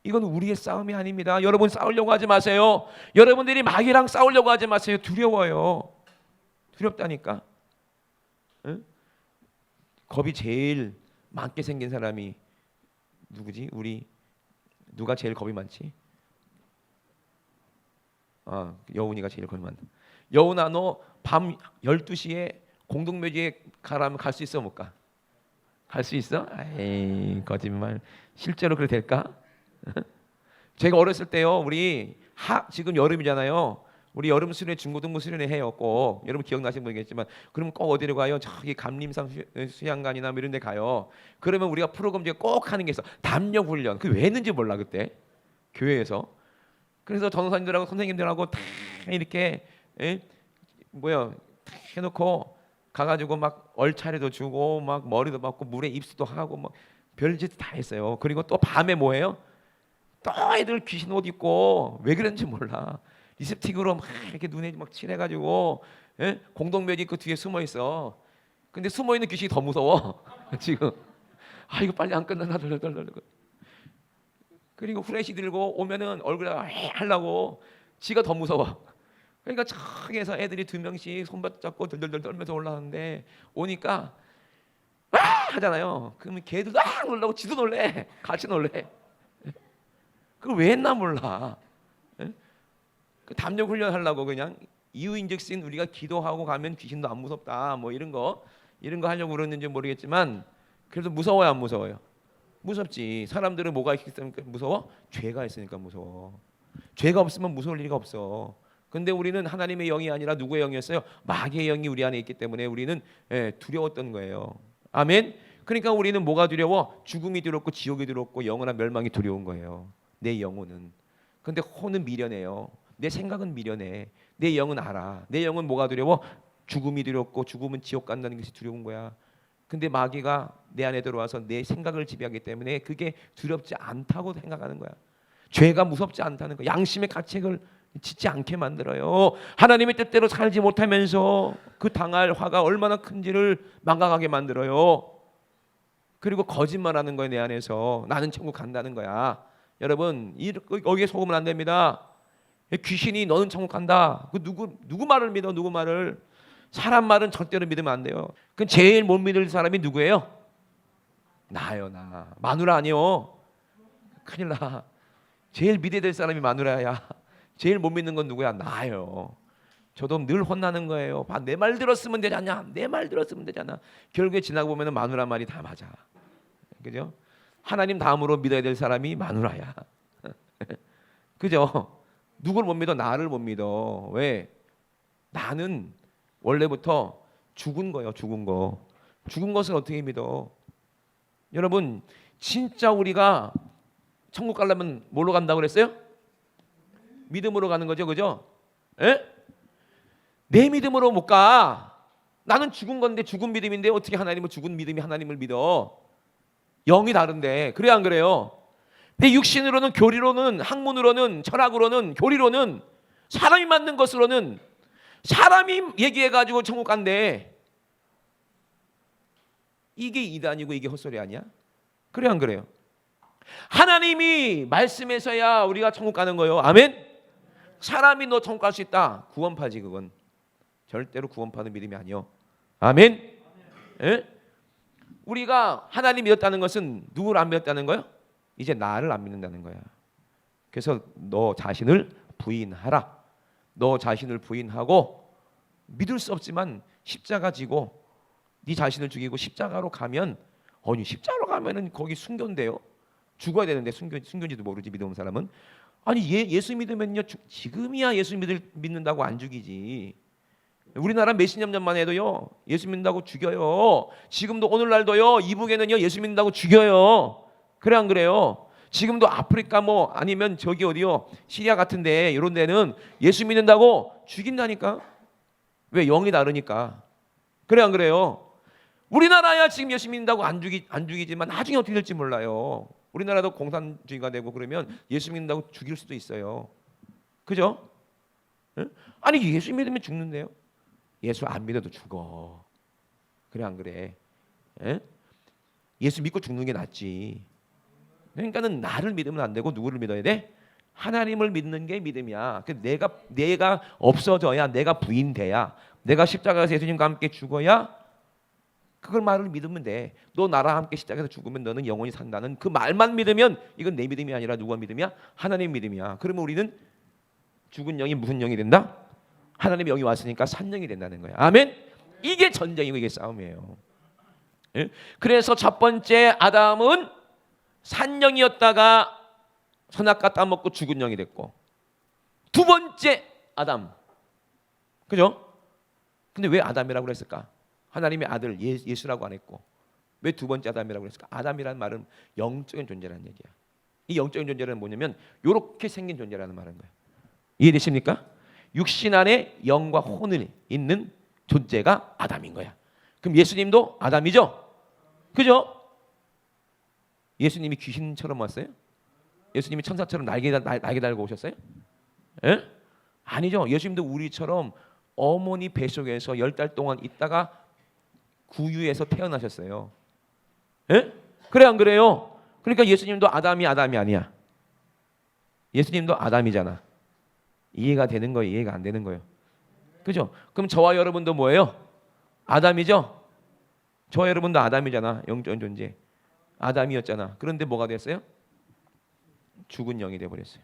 이건 우리의 싸움이 아닙니다. 여러분 싸우려고 하지 마세요. 여러분들이 마귀랑 싸우려고 하지 마세요. 두려워요. 두렵다니까. 겁이 제일 많게 생긴 사람이 누구지? 누가 제일 겁이 많지? 여운이가 제일 겁이 많다. 여운아 너 밤 12시에 공동묘지에 가라면 갈 수 있어 못 가? 갈 수 있어? 에이 거짓말. 실제로 그래 될까? 제가 어렸을 때요. 우리 지금 여름이잖아요. 우리 여름 수련회 중고등부 수련회 해요. 꼭 여러분 기억나시는 분이겠지만 그럼 꼭 어디로 가요? 저기 감림산 수양관이나 뭐 이런 데 가요. 그러면 우리가 프로그램 중에 꼭 하는 게 있어. 담력 훈련. 그게 왜 했는지 몰라 그때 교회에서. 그래서 전도사님들하고 선생님들하고 다 이렇게 다 해놓고 가가지고 막 얼차례도 주고 막 머리도 맞고 물에 입수도 하고 뭐 별짓 다 했어요. 그리고 또 밤에 뭐해요? 또 애들 귀신 옷 입고 왜 그런지 몰라. 립스틱으로 막 이렇게 눈에 막 칠해가지고 공동묘지 그 뒤에 숨어 있어. 근데 숨어 있는 귀신이 더 무서워. 지금 이거 빨리 안 끝나나 덜덜덜. 그리고 후레쉬 들고 오면은 얼굴에 하려고 지가 더 무서워. 그러니까 저기에서 애들이 2명씩 손잡고 덜덜덜 떨면서 올라오는데 오니까 와 하잖아요. 그러면 걔들도 놀라고 지도 놀래. 같이 놀래. 그걸 왜 했나 몰라. 그 담력 훈련하려고 그냥 이유인즉슨 우리가 기도하고 가면 귀신도 안 무섭다 뭐 이런 거 하려고 그러는지 모르겠지만 그래도 무서워요 안 무서워요? 무섭지. 사람들은 뭐가 있으니까 무서워? 죄가 있으니까 무서워. 죄가 없으면 무서울 리가 없어. 근데 우리는 하나님의 영이 아니라 누구의 영이었어요? 마귀의 영이 우리 안에 있기 때문에 우리는 두려웠던 거예요. 아멘. 그러니까 우리는 뭐가 두려워? 죽음이 두렵고 지옥이 두렵고 영원한 멸망이 두려운 거예요. 내 영혼은. 근데 혼은 미련해요. 내 생각은 미련해. 내 영은 알아. 내 영은 뭐가 두려워? 죽음이 두렵고 죽음은 지옥 간다는 것이 두려운 거야. 근데 마귀가 내 안에 들어와서 내 생각을 지배하기 때문에 그게 두렵지 않다고 생각하는 거야. 죄가 무섭지 않다는 거야. 양심의 가책을 짓지 않게 만들어요. 하나님의 뜻대로 살지 못하면서 그 당할 화가 얼마나 큰지를 망각하게 만들어요. 그리고 거짓말하는 거예요. 내 안에서 나는 천국 간다는 거야. 여러분 여기에 속으면 안 됩니다. 귀신이 너는 천국 간다. 그 누구 말을 믿어? 누구 말을? 사람 말은 절대로 믿으면 안 돼요. 그 제일 못 믿을 사람이 누구예요? 나요, 나. 마누라 아니요. 큰일 나. 제일 믿어야 될 사람이 마누라야. 제일 못 믿는 건 누구야? 나요. 저도 늘 혼나는 거예요. 내 말 들었으면 되잖아. 내 말 들었으면 되잖아. 결국에 지나고 보면 마누라 말이 다 맞아. 그죠? 하나님 다음으로 믿어야 될 사람이 마누라야. 그죠? 누굴 못 믿어? 나를 못 믿어. 왜? 나는 원래부터 죽은 거예요. 죽은 거. 죽은 것을 어떻게 믿어? 여러분 진짜 우리가 천국 가려면 뭘로 간다고 그랬어요? 믿음으로 가는 거죠. 그죠? 에? 내 믿음으로 못 가. 나는 죽은 건데 죽은 믿음인데 어떻게 하나님을 죽은 믿음이 하나님을 믿어? 영이 다른데. 그래 안 그래요? 내 육신으로는 교리로는 학문으로는 철학으로는 교리로는 사람이 만든 것으로는 사람이 얘기해가지고 천국 간대. 이게 이단이고 이게 헛소리 아니야? 그래 안 그래요? 하나님이 말씀해서야 우리가 천국 가는 거예요. 아멘? 사람이 너 천국 갈 수 있다. 구원파지 그건. 절대로 구원파는 믿음이 아니요. 아멘? 에? 우리가 하나님 믿었다는 것은 누구를 안 믿었다는 거예요? 이제 나를 안 믿는다는 거야. 그래서 너 자신을 부인하라. 너 자신을 부인하고 믿을 수 없지만 십자가 지고 네 자신을 죽이고 십자가로 가면 아니 십자가로 가면은 거기 순교인데요. 죽어야 되는데 순교인지도 모르지 믿는 사람은. 아니 예수 믿으면요 지금이야 예수 믿는다고 안 죽이지. 우리나라 몇십 년 전만 해도요 예수 믿는다고 죽여요. 지금도 오늘날도요 이북에는요 예수 믿는다고 죽여요. 그래 안 그래요? 지금도 아프리카 뭐 아니면 저기 어디요 시리아 같은데 이런 데는 예수 믿는다고 죽인다니까. 왜? 영이 다르니까. 그래 안 그래요? 우리나라야 지금 예수 믿는다고 안 죽이지만 나중에 어떻게 될지 몰라요. 우리나라도 공산주의가 되고 그러면 예수 믿는다고 죽일 수도 있어요. 그죠? 응? 아니 예수 믿으면 죽는데요. 예수 안 믿어도 죽어. 그래 안 그래? 에? 예수 믿고 죽는 게 낫지. 그러니까는 나를 믿으면 안 되고 누구를 믿어야 돼? 하나님을 믿는 게 믿음이야. 내가 없어져야 내가 부인돼야 내가 십자가에서 예수님과 함께 죽어야 그걸 말을 믿으면 돼. 너 나랑 함께 십자가에서 죽으면 너는 영원히 산다는 그 말만 믿으면 이건 내 믿음이 아니라 누가 믿음이야? 하나님 믿음이야. 그러면 우리는 죽은 영이 무슨 영이 된다? 하나님의 영이 왔으니까 산 영이 된다는 거야. 아멘. 이게 전쟁이고 이게 싸움이에요. 예? 그래서 첫 번째 아담은 산 영이었다가 선악과 따먹고 죽은 영이 됐고 두 번째 아담. 그죠? 근데 왜 아담이라고 그랬을까? 하나님의 아들 예수라고 안 했고 왜 두 번째 아담이라고 그랬을까? 아담이라는 말은 영적인 존재라는 얘기야. 이 영적인 존재는 뭐냐면 이렇게 생긴 존재라는 말인 거야. 이해되십니까? 육신 안에 영과 혼을 있는 존재가 아담인 거야. 그럼 예수님도 아담이죠? 그죠? 예수님이 귀신처럼 왔어요? 예수님이 천사처럼 날개 달고 오셨어요? 에? 아니죠. 예수님도 우리처럼 어머니 뱃속에서 10달 동안 있다가 구유에서 태어나셨어요. 에? 그래 안 그래요? 그러니까 예수님도 아담이 아니야. 예수님도 아담이잖아. 이해가 되는 거예요? 이해가 안 되는 거예요? 그죠? 그럼 저와 여러분도 뭐예요? 아담이죠? 저와 여러분도 아담이잖아. 영적 존재. 아담이었잖아. 그런데 뭐가 됐어요? 죽은 영이 돼버렸어요.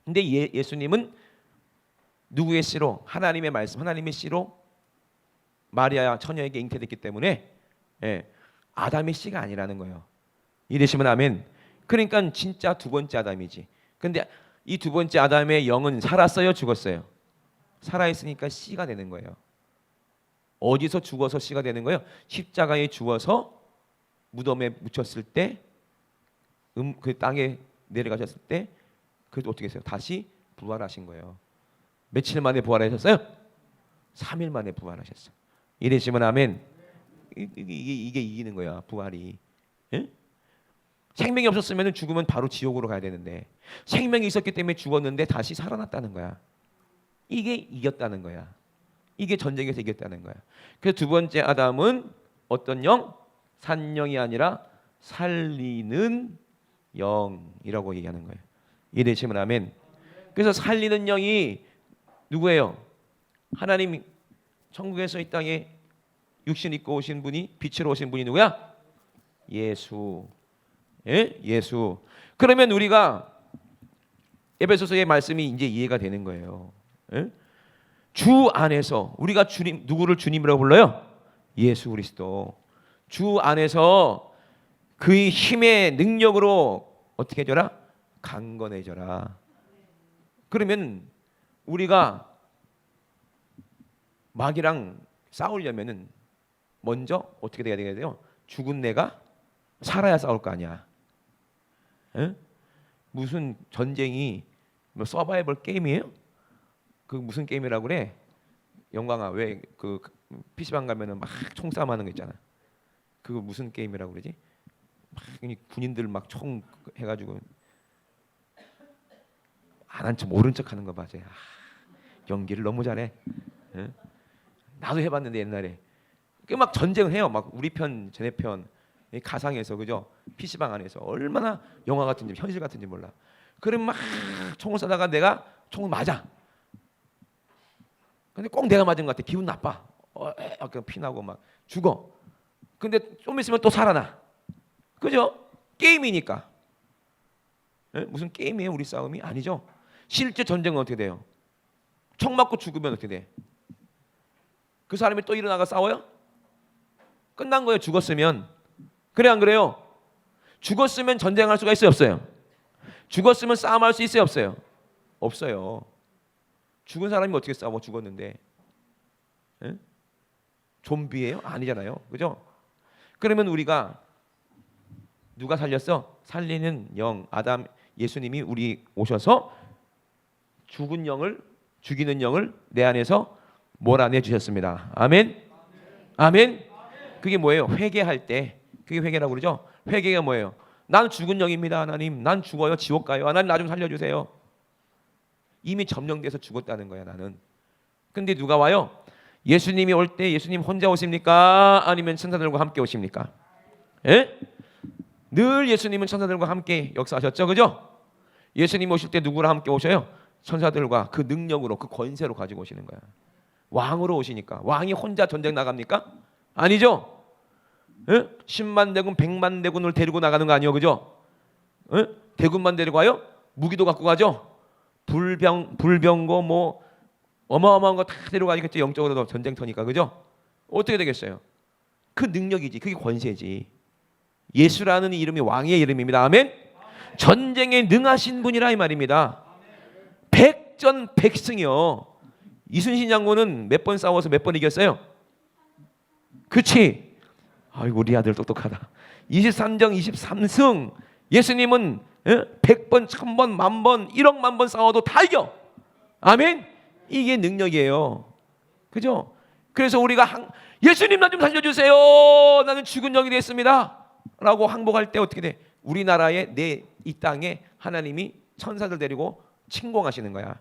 근데 예수님은 누구의 씨로? 하나님의 말씀, 하나님의 씨로 마리아 처녀에게 잉태됐기 때문에 아담의 씨가 아니라는 거예요. 이러시면 아멘. 그러니까 진짜 두 번째 아담이지. 근데 이 두 번째 아담의 영은 살았어요? 죽었어요? 살아있으니까 씨가 되는 거예요. 어디서 죽어서 씨가 되는 거예요? 십자가에 죽어서 무덤에 묻혔을 때, 그 땅에 내려가셨을 때, 그래도 어떻게 했어요? 다시 부활하신 거예요. 며칠 만에 부활하셨어요? 3일 만에 부활하셨어요. 이러시면 아멘. 이게 이기는 거야, 부활이. 예? 생명이 없었으면 죽으면 바로 지옥으로 가야 되는데 생명이 있었기 때문에 죽었는데 다시 살아났다는 거야. 이게 이겼다는 거야. 이게 전쟁에서 이겼다는 거야. 그래서 두 번째 아담은 어떤 영? 산영이 아니라 살리는 영이라고 얘기하는 거예요. 이해되시면 아멘. 그래서 살리는 영이 누구예요? 하나님 천국에서 이 땅에 육신 입고 오신 분이, 빛으로 오신 분이 누구야? 예수. 예? 예수. 그러면 우리가 에베소서의 말씀이 이제 이해가 되는 거예요. 예? 주 안에서 우리가 주님, 누구를 주님이라고 불러요? 예수 그리스도. 주 안에서 그의 힘의 능력으로 어떻게 해줘라? 강건해져라. 그러면 우리가 마귀랑 싸우려면은 먼저 어떻게 돼야 돼요? 죽은 내가 살아야 싸울 거 아니야. 에? 무슨 전쟁이 뭐 서바이벌 게임이에요? 그 무슨 게임이라고 그래? 영광아, 왜 그 PC방 가면은 막 총싸움하는 거 있잖아. 그거 무슨 게임이라고 그러지? 막 군인들 막 총 해가지고 안 한 척 모른 척하는 거 맞아요. 연기를 너무 잘해. 에? 나도 해봤는데 옛날에 그 막 전쟁을 해요. 막 우리 편, 쟤네 편. 가상에서, 그죠? PC방 안에서 얼마나 영화 같은지 현실 같은지 몰라. 그럼 막 총을 쏘다가 내가 총을 맞아. 근데 꼭 내가 맞은 것 같아. 기분 나빠. 약간 피나고 막 죽어. 근데 좀 있으면 또 살아나. 그죠? 게임이니까. 무슨 게임이에요? 우리 싸움이? 아니죠. 실제 전쟁은 어떻게 돼요? 총 맞고 죽으면 어떻게 돼? 그 사람이 또 일어나가 싸워요? 끝난 거예요. 죽었으면. 그래 안 그래요? 죽었으면 전쟁할 수가 있어요? 없어요? 죽었으면 싸움할 수 있어요? 없어요? 없어요. 죽은 사람이 어떻게 싸워? 죽었는데. 에? 좀비예요? 아니잖아요. 그죠? 그러면 우리가 누가 살렸어? 살리는 영, 아담, 예수님이 우리 오셔서 죽은 영을, 죽이는 영을 내 안에서 몰아내 주셨습니다. 아멘. 아멘. 그게 뭐예요? 회개할 때. 그게 회개라고 그러죠? 회개가 뭐예요? 난 죽은 영입니다. 하나님. 난 죽어요. 지옥 가요. 하나님 나 좀 살려주세요. 이미 점령돼서 죽었다는 거야 나는. 근데 누가 와요? 예수님이 올 때 예수님 혼자 오십니까? 아니면 천사들과 함께 오십니까? 예? 늘 예수님은 천사들과 함께 역사하셨죠. 그죠? 예수님 오실 때 누구랑 함께 오셔요? 천사들과 그 능력으로, 그 권세로 가지고 오시는 거야. 왕으로 오시니까. 왕이 혼자 전쟁 나갑니까? 아니죠. 에? 10만 대군 100만 대군을 데리고 나가는 거 아니요, 그죠? 에? 대군만 데리고 가요? 무기도 갖고 가죠. 불병거 뭐 어마어마한 거 다 데려가겠죠. 영적으로도 전쟁터니까, 그죠? 어떻게 되겠어요? 그 능력이지, 그게 권세지. 예수라는 이름이 왕의 이름입니다. 아멘. 전쟁에 능하신 분이라 이 말입니다. 백전백승이요. 이순신 장군은 몇 번 싸워서 몇 번 이겼어요? 그치? 아이고 우리 아들 똑똑하다. 23정 23승. 예수님은 100번, 1000번, 10,000번, 1억 만 번 싸워도 다 이겨. 아멘. 이게 능력이에요. 그죠? 그래서 우리가 예수님 나 좀 살려주세요. 나는 죽은 영이 됐습니다. 라고 항복할 때 어떻게 돼? 우리나라에 이 땅에 하나님이 천사들 데리고 침공하시는 거야.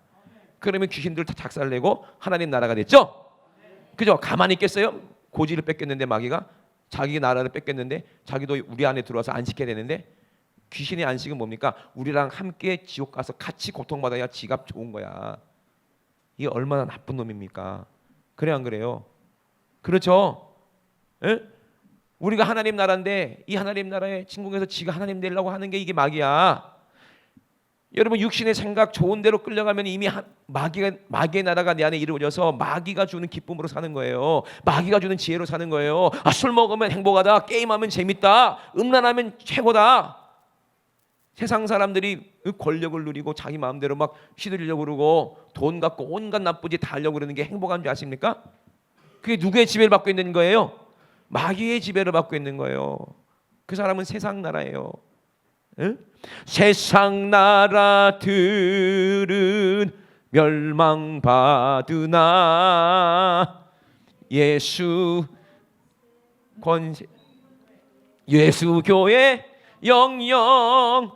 그러면 귀신들 다 작살내고 하나님 나라가 됐죠? 그죠? 가만히 있겠어요? 고지를 뺏겼는데 마귀가 자기 나라를 뺏겼는데 자기도 우리 안에 들어와서 안식해야 되는데 귀신의 안식은 뭡니까? 우리랑 함께 지옥 가서 같이 고통받아야 지가 좋은 거야. 이게 얼마나 나쁜 놈입니까? 그래 안 그래요? 그렇죠? 에? 우리가 하나님 나라인데 이 하나님 나라에 침공해서 지가 하나님 되려고 하는 게 이게 마귀야. 여러분 육신의 생각 좋은 대로 끌려가면 이미 마귀의 나라가 내 안에 이루어져서 마귀가 주는 기쁨으로 사는 거예요. 마귀가 주는 지혜로 사는 거예요. 술 먹으면 행복하다. 게임하면 재밌다. 음란하면 최고다. 세상 사람들이 권력을 누리고 자기 마음대로 막 휘두르려고 그러고 돈 갖고 온갖 나쁜 짓 다 하려고 그러는 게 행복한 줄 아십니까? 그게 누구의 지배를 받고 있는 거예요? 마귀의 지배를 받고 있는 거예요. 그 사람은 세상 나라예요. 응? 세상 나라들은 멸망받으나 예수 교회 영영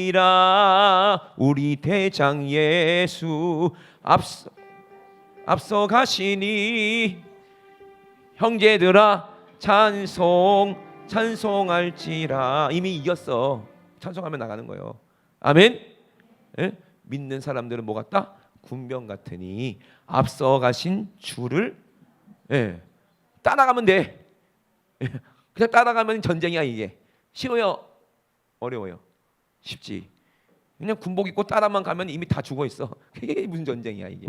왕성하리라. 우리 대장 예수 앞서 가시니 형제들아 찬송할지라. 이미 이겼어. 찬송하면 나가는 거예요. 아멘. 예? 믿는 사람들은 뭐 같다? 군병 같으니 앞서 가신 주를 따라가면 돼. 그냥 따라가면 전쟁이야. 이게 쉬워요? 어려워요? 쉽지. 그냥 군복 입고 따라만 가면 이미 다 죽어 있어. 이게 무슨 전쟁이야 이게.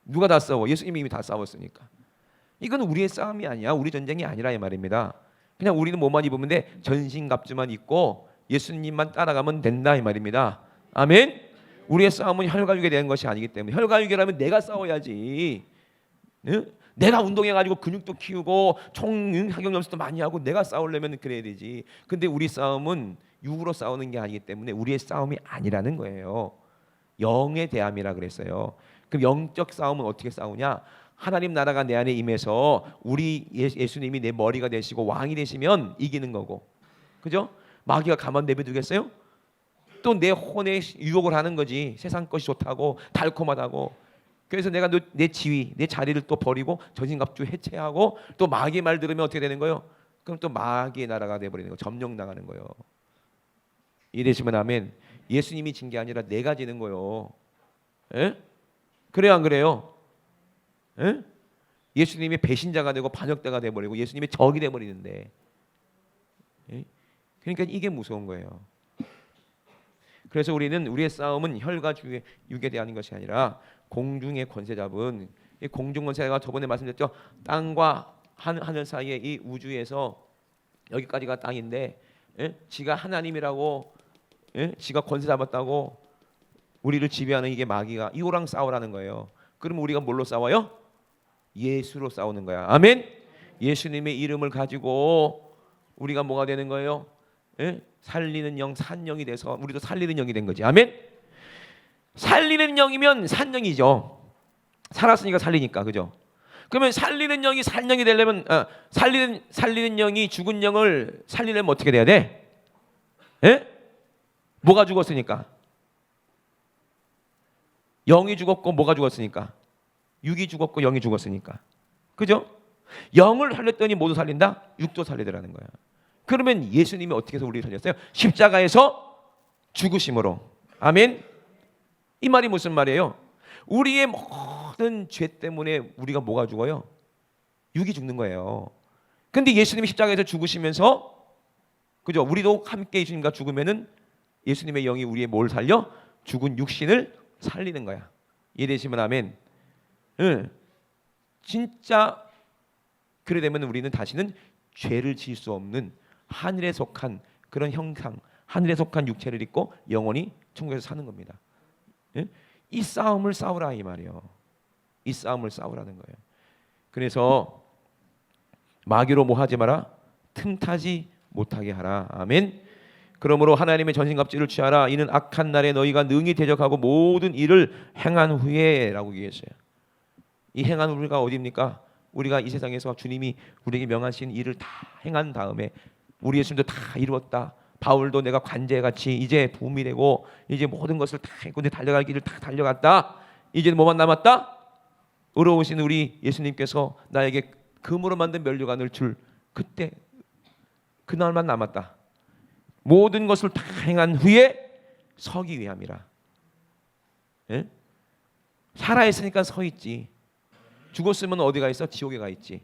누가 다 싸워? 예수님이 이미 다 싸웠으니까. 이건 우리의 싸움이 아니야. 우리 전쟁이 아니라 이 말입니다. 그냥 우리는 뭐만 입으면 돼? 전신갑주만 입고 예수님만 따라가면 된다 이 말입니다. 아멘. 우리의 싸움은 혈과육에 대한 것이 아니기 때문에. 혈과육이라면 내가 싸워야지. 응? 내가 운동해가지고 근육도 키우고 학용 연습도 많이 하고 내가 싸우려면 그래야 되지. 근데 우리 싸움은 육으로 싸우는 게 아니기 때문에 우리의 싸움이 아니라는 거예요. 영의 대함이라 그랬어요. 그럼 영적 싸움은 어떻게 싸우냐? 하나님 나라가 내 안에 임해서 우리 예수님이 내 머리가 되시고 왕이 되시면 이기는 거고, 그죠? 마귀가 가만 내버려두겠어요? 또 내 혼에 유혹을 하는 거지. 세상 것이 좋다고 달콤하다고. 그래서 내가 내 지위, 내 자리를 또 버리고 전신갑주 해체하고 또 마귀의 말 들으면 어떻게 되는 거예요? 그럼 또 마귀의 나라가 돼버리는 거예요. 점령 나가는 거예요. 이해되시면 아멘. 예수님이 진 게 아니라 내가 지는 거예요. 에? 그래요 안 그래요? 에? 예수님이 배신자가 되고 반역자가 돼버리고 예수님의 적이 돼버리는데, 에? 그러니까 이게 무서운 거예요. 그래서 우리는 우리의 싸움은 혈과 육에 대한 것이 아니라 공중의 권세 잡은, 이 공중 권세가 저번에 말씀드렸죠. 땅과 하늘 사이에 이 우주에서 여기까지가 땅인데, 지가 하나님이라고, 지가 권세 잡았다고 우리를 지배하는 이게 마귀가 이거랑 싸우라는 거예요. 그러면 우리가 뭘로 싸워요? 예수로 싸우는 거야. 아멘. 예수님의 이름을 가지고 우리가 뭐가 되는 거예요? 살리는 영, 산영이 돼서 우리도 살리는 영이 된 거지. 아멘. 살리는 영이면 산영이죠. 살았으니까 살리니까, 그죠? 그러면 살리는 영이 산영이 되려면 살리는 영이 죽은 영을 살리려면 어떻게 돼야 돼? 뭐가 죽었으니까? 영이 죽었고 뭐가 죽었으니까? 육이 죽었고 영이 죽었으니까, 그죠? 영을 살렸더니 모두 살린다? 육도 살리더라는 거야. 그러면 예수님이 어떻게 해서 우리를 살렸어요? 십자가에서 죽으심으로. 아멘. 이 말이 무슨 말이에요? 우리의 모든 죄 때문에 우리가 뭐가 죽어요? 육이 죽는 거예요. 근데 예수님이 십자가에서 죽으시면서, 그죠? 우리도 함께 예수님과 죽으면은 예수님의 영이 우리의 뭘 살려? 죽은 육신을 살리는 거야. 이해되시면 아멘. 진짜 그래 되면 우리는 다시는 죄를 지을 수 없는 하늘에 속한 그런 형상, 하늘에 속한 육체를 입고 영원히 천국에서 사는 겁니다. 이 싸움을 싸우라 이 말이에요. 이 싸움을 싸우라는 거예요. 그래서 마귀로 뭐 하지 마라? 틈타지 못하게 하라. 아멘. 그러므로 하나님의 전신갑주를 취하라. 이는 악한 날에 너희가 능히 대적하고 모든 일을 행한 후에 라고 얘기했어요. 이 행한 후가 어디입니까? 우리가 이 세상에서 주님이 우리에게 명하신 일을 다 행한 다음에 우리 예수님도 다 이루었다. 바울도 내가 관제같이 이제 부음이 되고 이제 모든 것을 다 했고 내 달려갈 길을 다 달려갔다. 이제는 뭐만 남았다? 의로우신 우리 예수님께서 나에게 금으로 만든 면류관을 줄 그때 그날만 남았다. 모든 것을 다 행한 후에 서기 위함이라. 예? 살아있으니까 서 있지. 죽었으면 어디 가 있어? 지옥에 가 있지.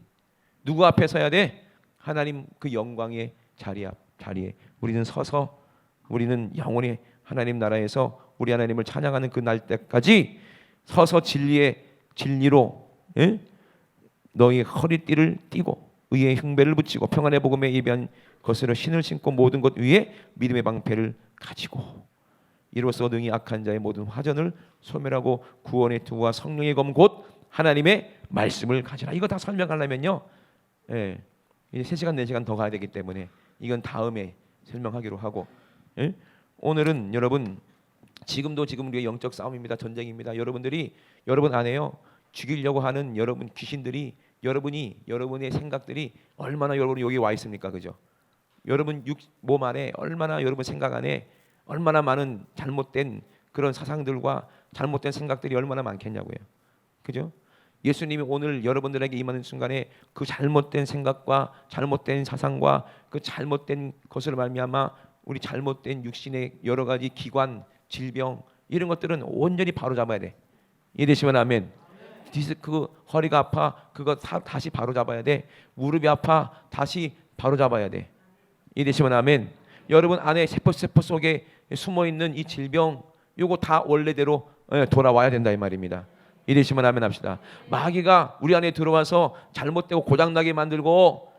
누구 앞에 서야 돼? 하나님 그 영광의 자리에 우리는 서서 우리는 영원히 하나님 나라에서 우리 하나님을 찬양하는 그 날 때까지 서서 진리로 너희 허리띠를 띠고 의의 흉배를 붙이고 평안의 복음에 예비한 것으로 신을 신고 모든 것 위에 믿음의 방패를 가지고 이로써 능히 악한 자의 모든 화전을 소멸하고 구원의 투와 성령의 검 곧 하나님의 말씀을 가지라. 이거 다 설명하려면요, 이제 3시간 4시간 더 가야 되기 때문에 이건 다음에 설명하기로 하고, 오늘은 여러분 지금 우리의 영적 싸움입니다. 전쟁입니다. 여러분 안에요 죽이려고 하는 여러분 귀신들이 여러분의 생각들이 얼마나 여러분 여기 와 있습니까? 그죠? 여러분 몸 안에 얼마나 여러분 생각 안에 얼마나 많은 잘못된 그런 사상들과 잘못된 생각들이 얼마나 많겠냐고요. 그죠? 예수님이 오늘 여러분들에게 임하는 순간에 그 잘못된 생각과 잘못된 사상과 그 잘못된 것을 말미암아 우리 잘못된 육신의 여러 가지 기관, 질병 이런 것들은 온전히 바로잡아야 돼. 이해되시면 아멘. 그 허리가 아파 그거 다시 바로잡아야 돼. 무릎이 아파 다시 바로잡아야 돼. 이해되시면 아멘. 여러분 안에 세포 속에 숨어있는 이 질병 요거 다 원래대로 돌아와야 된다 이 말입니다. 이되시면 아멘 합시다. 마귀가 우리 안에 들어와서 잘못되고 고장나게 만들고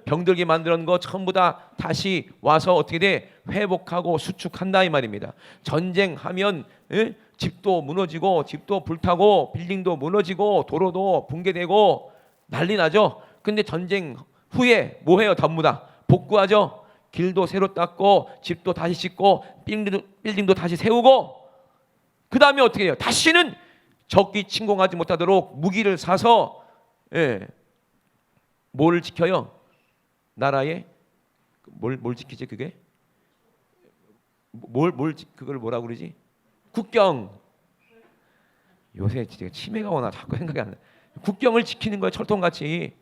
병들게 만드는 거 전부 다 다시 와서 어떻게 돼? 회복하고 수축한다 이 말입니다. 전쟁하면 집도 무너지고 집도 불타고 빌딩도 무너지고 도로도 붕괴되고 난리 나죠. 근데 전쟁 후에 뭐 해요? 전부 다 복구하죠. 길도 새로 닦고 집도 다시 짓고 빌딩도 다시 세우고 그 다음에 어떻게 해요? 다시는 적이 침공하지 못하도록 무기를 사서 뭘 지켜요? 나라의 뭘 지키지 그게? 그걸 뭐라고 그러지? 국경. 요새 진짜 치매가 오나 자꾸 생각이 안 나. 국경을 지키는 거예요. 철통같이.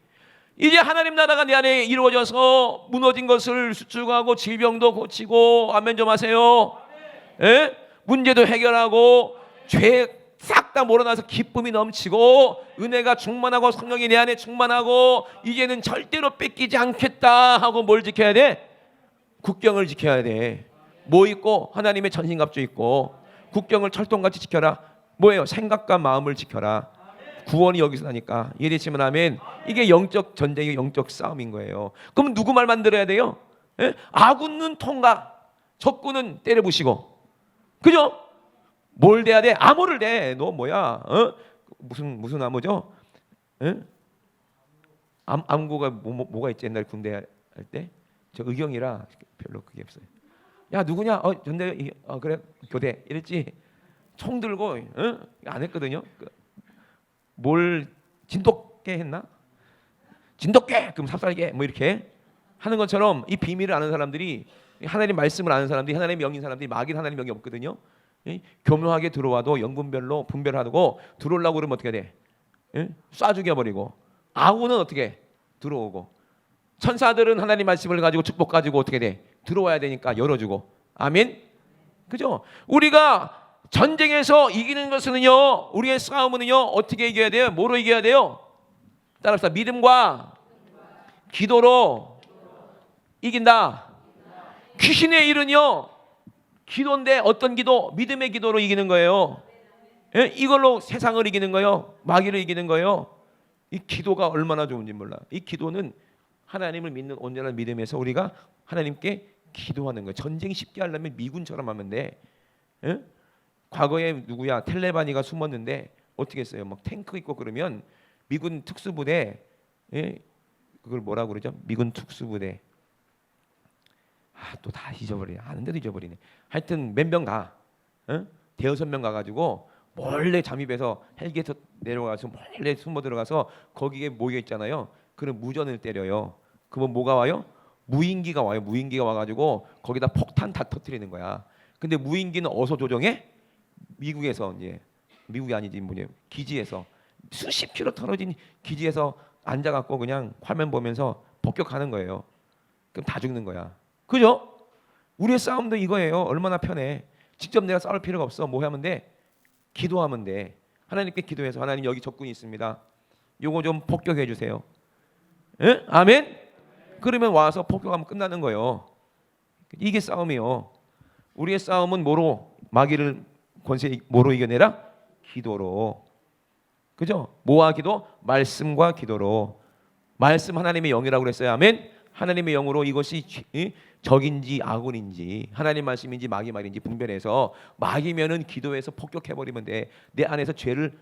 이제 하나님 나라가 내 안에 이루어져서 무너진 것을 수축하고 질병도 고치고 아멘 좀 하세요. 문제도 해결하고 죄 싹 다 몰아나서 기쁨이 넘치고 은혜가 충만하고 성령이 내 안에 충만하고 이제는 절대로 뺏기지 않겠다 하고 뭘 지켜야 돼? 국경을 지켜야 돼. 뭐 있고? 하나님의 전신갑주 있고 국경을 철통같이 지켜라. 뭐예요? 생각과 마음을 지켜라. 구원이 여기서 나니까. 이해되시면 아멘. 이게 영적 전쟁의 영적 싸움인 거예요. 그럼 누구 말 만들어야 돼요? 아군은 통과, 적군은 때려부시고. 그죠? 뭘 대야 돼? 암호를 대. 너 뭐야? 무슨 암호죠? 암고가 뭐가 있지? 옛날 군대 할 때? 저 의경이라 별로 그게 없어요. 야 누구냐? 전대 그래 교대 이랬지. 총 들고 안 했거든요. 뭘 진돗개 했나? 진돗개 그럼 삽살개 뭐 이렇게 하는 것처럼 이 비밀을 아는 사람들이 하나님 말씀을 아는 사람들이 하나님 영인 사람들이 마귀는 하나님 영이 없거든요. 교묘하게 들어와도 영분별로 분별하고 들어오려고 그러면 어떻게 돼? 쏴 죽여버리고 아우는 어떻게 들어오고 천사들은 하나님 말씀을 가지고 축복 가지고 어떻게 돼? 들어와야 되니까 열어주고 아멘. 그죠? 우리가 전쟁에서 이기는 것은요, 우리의 싸움은요 어떻게 이겨야 돼요? 뭐로 이겨야 돼요? 따라합시다. 믿음과 기도로 이긴다. 귀신의 일은요 기도인데 어떤 기도? 믿음의 기도로 이기는 거예요. 이걸로 세상을 이기는 거예요. 마귀를 이기는 거예요. 이 기도가 얼마나 좋은지 몰라. 이 기도는 하나님을 믿는 온전한 믿음에서 우리가 하나님께 기도하는 거예요. 전쟁 쉽게 하려면 미군처럼 하면 돼. 과거에 누구야 텔레바니가 숨었는데 어떻게 했어요? 막 탱크 있고 그러면 미군 특수부대, 그걸 뭐라고 그러죠? 미군 특수부대. 또 다 잊어버리네. 아는데도 잊어버리네. 하여튼 몇 명 가, 대여섯 명 가가지고 몰래 잠입해서 헬기에서 내려가서 몰래 숨어 들어가서 거기에 모여 있잖아요. 그럼 무전을 때려요. 그러면 뭐가 와요? 무인기가 와요. 무인기가 와가지고 거기다 폭탄 다 터뜨리는 거야. 근데 무인기는 어디서 조종해? 미국에서 이제 미국이 아니지 뭐냐 기지에서 수십 킬로 떨어진 기지에서 앉아갖고 그냥 화면 보면서 폭격하는 거예요. 그럼 다 죽는 거야. 그죠? 우리의 싸움도 이거예요. 얼마나 편해. 직접 내가 싸울 필요가 없어. 뭐 하면 돼? 기도하면 돼. 하나님께 기도해서 하나님 여기 적군이 있습니다. 요거 좀 폭격해 주세요. 예? 아멘? 그러면 와서 폭격하면 끝나는 거예요. 이게 싸움이요. 우리의 싸움은 뭐로? 마귀를 권세 뭐로 이겨내라? 기도로. 그죠? 뭐와 기도? 말씀과 기도로. 말씀 하나님의 영이라고 그랬어요. 아멘? 하나님의 영으로 이것이 적인지 아군인지 하나님 말씀인지 마귀 말인지 분별해서 마귀면은 기도해서 폭격해버리면 돼. 내 안에서 죄를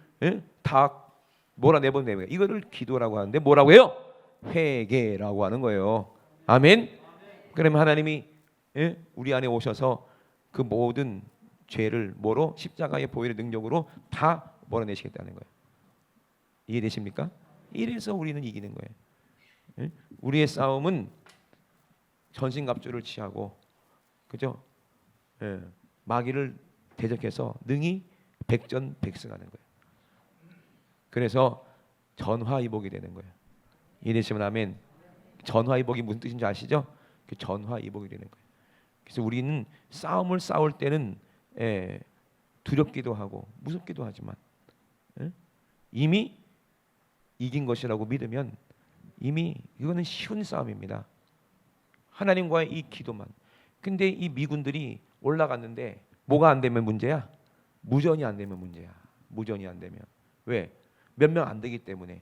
다 몰아내버리면 돼. 이거를 기도라고 하는데 뭐라고 해요? 회개라고 하는 거예요. 아멘? 그러면 하나님이 우리 안에 오셔서 그 모든 죄를 뭐로? 십자가의 보혈의 능력으로 다 몰아내시겠다는 거예요. 이해되십니까? 이래서 우리는 이기는 거예요. 우리의 싸움은 전신갑주를 취하고, 그죠? 마귀를 대적해서 능히 백전백승하는 거예요. 그래서 전화위복이 되는 거예요. 이해되시면 아멘. 전화위복이 무슨 뜻인지 아시죠? 그 전화위복이 되는 거예요. 그래서 우리는 싸움을 싸울 때는 두렵기도 하고 무섭기도 하지만 이미 이긴 것이라고 믿으면 이미 이거는 쉬운 싸움입니다. 하나님과의 이 기도만. 근데 이 미군들이 올라갔는데 뭐가 안 되면 문제야? 무전이 안 되면 문제야. 무전이 안 되면. 왜? 몇 명 안 되기 때문에.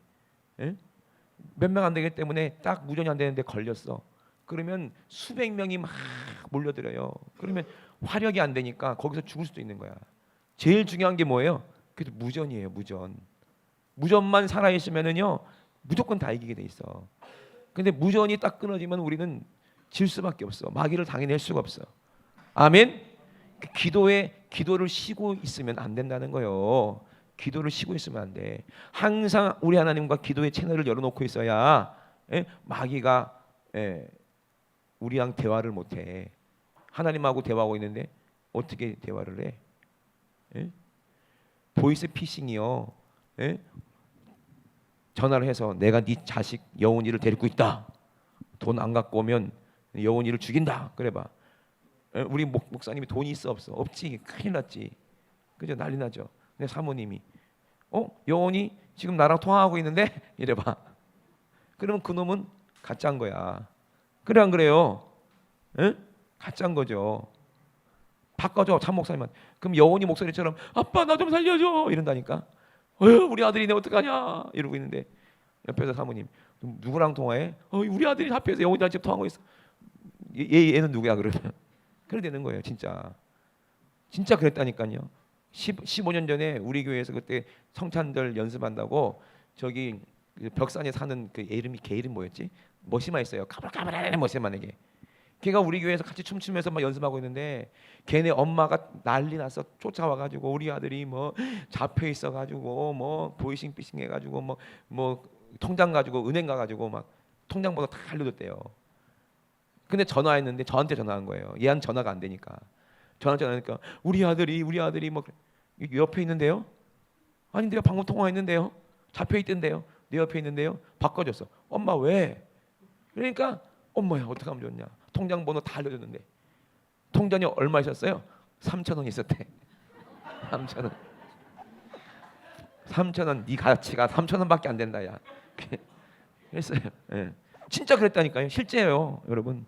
몇 명 안 되기 때문에 딱 무전이 안 되는데 걸렸어. 그러면 수백 명이 막 몰려들어요. 그러면 화력이 안 되니까 거기서 죽을 수도 있는 거야. 제일 중요한 게 뭐예요? 그래도 무전이에요. 무전. 무전만 살아 있으면은요 무조건 다 이기게 돼 있어. 근데 무전이 딱 끊어지면 우리는 질 수밖에 없어. 마귀를 당해낼 수가 없어. 아멘. 기도를 쉬고 있으면 안 된다는 거예요. 기도를 쉬고 있으면 안 돼. 항상 우리 하나님과 기도의 채널을 열어놓고 있어야 마귀가 우리랑 대화를 못해. 하나님하고 대화하고 있는데 어떻게 대화를 해? 보이스 피싱이요. 전화를 해서 내가 네 자식 여운이를 데리고 있다. 돈 안 갖고 오면 여운이를 죽인다. 그래봐. 우리 목사님이 돈이 있어 없어? 없지. 큰일 났지. 그죠? 난리 나죠. 근데 사모님이 여운이 지금 나랑 통화하고 있는데 이래봐. 그러면 그 놈은 가짜인 거야. 그래 안 그래요? 가짜인 거죠. 바꿔줘 참 목사님한테. 그럼 여운이 목소리처럼 아빠 나 좀 살려줘 이런다니까. 우리 아들이네 어떡하냐 이러고 있는데 옆에서 사모님 누구랑 통화해? 우리 아들이 앞에서 여운이랑 지금 통화하고 있어. 얘는 누구야 그러면. 그래 되는 거예요. 진짜 그랬다니까요. 15년 전에 우리 교회에서 그때 성찬들 연습한다고 저기 벽산에 사는 그 걔 이름 뭐였지? 머시마 있어요. 까불까불해 머시마에게. 걔가 우리 교회에서 같이 춤추면서 막 연습하고 있는데 걔네 엄마가 난리 나서 쫓아와가지고 우리 아들이 뭐 잡혀 있어가지고 뭐 보이싱피싱 해가지고 뭐 통장 가지고 은행 가가지고 막 통장 번호 다 알려줬대요. 근데 전화했는데 저한테 전화한 거예요. 얘한 전화가 안 되니까. 전화하니까 우리 아들이 뭐 옆에 있는데요. 아닌데요. 방금 통화했는데요. 잡혀 있던데요. 내 옆에 있는데요. 바꿔줬어. 엄마 왜? 그러니까 엄마야 어떡하면 좋냐. 통장 번호 다 알려줬는데 통장이 얼마 있었어요? 3,000원 있었대. 3,000원. 3,000원. 네 가치가 3,000원밖에 안 된다 야. 그랬어요. 진짜 그랬다니까요. 실제예요 여러분.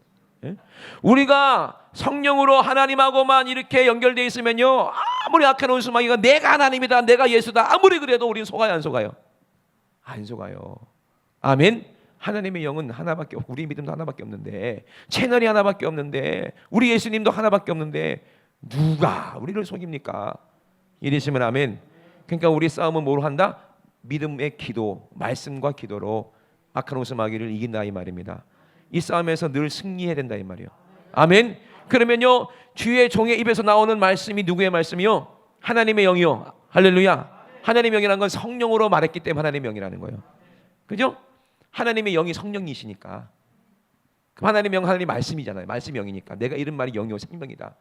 우리가 성령으로 하나님하고만 이렇게 연결되어 있으면요 아무리 악한 원수마귀가 내가 하나님이다 내가 예수다 아무리 그래도 우리는 속아요 안 속아요? 안 속아요. 아멘. 하나님의 영은 하나밖에 없고 우리 믿음도 하나밖에 없는데 채널이 하나밖에 없는데 우리 예수님도 하나밖에 없는데 누가 우리를 속입니까? 이러시면 아멘. 그러니까 우리 싸움은 뭐로 한다? 믿음의 기도 말씀과 기도로 악한 원수마귀를 이긴다 이 말입니다. 이 싸움에서 늘 승리해야 된다 이 말이요. 아멘. 그러면요 주의 종의 입에서 나오는 말씀이 누구의 말씀이요? 하나님의 영이요. 할렐루야. 하나님의 영이라는 건 성령으로 말했기 때문에 하나님의 영이라는 거예요. 그죠? 하나님의 영이 성령이시니까. 하나님의 영 하나님의 말씀이잖아요. 말씀이 영이니까 내가 이런 말이 영이요 생명이다.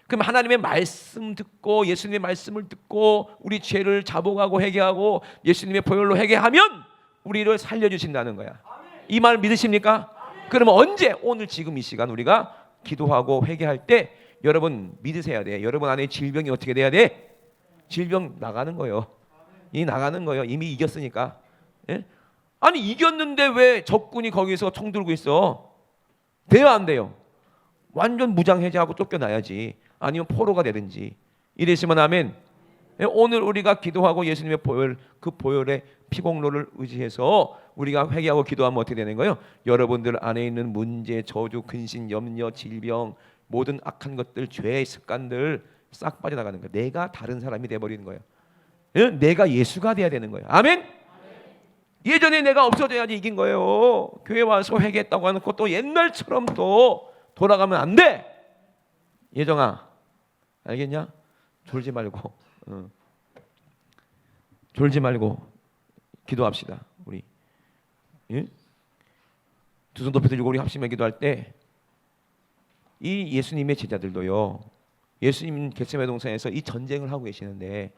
그럼 하나님의 말씀 듣고 예수님의 말씀을 듣고 우리 죄를 자복하고 회개하고 예수님의 보혈로 회개하면 우리를 살려주신다는 거야. 이 말 믿으십니까? 그러면 언제? 오늘 지금 이 시간 우리가 기도하고 회개할 때 여러분 믿으셔야 돼. 여러분 안에 질병이 어떻게 돼야 돼? 질병 나가는 거예요. 이 나가는 거예요. 이미 이겼으니까. 예? 아니 이겼는데 왜 적군이 거기서 총 들고 있어? 돼요 안 돼요? 완전 무장 해제하고 쫓겨나야지. 아니면 포로가 되든지. 이랬으면 아멘. 예? 오늘 우리가 기도하고 예수님의 보혈, 그 보혈의 피공로를 의지해서 우리가 회개하고 기도하면 어떻게 되는 거예요? 여러분들 안에 있는 문제, 저주, 근심, 염려, 질병, 모든 악한 것들, 죄의 습관들 싹 빠져나가는 거예요. 내가 다른 사람이 돼버리는 거예요. 예? 내가 예수가 돼야 되는 거예요. 아멘? 예전에 내가 없어져야지 이긴 거예요. 교회 와서 회개했다고 하는 것도 옛날처럼 또 돌아가면 안 돼. 예정아 알겠냐? 졸지 말고 졸지 말고 기도합시다. 우리 예? 두 손 높이 들고 우리 합심해 기도할 때 이 예수님의 제자들도요, 예수님 겟세마네 동산에서 이 전쟁을 하고 계시는데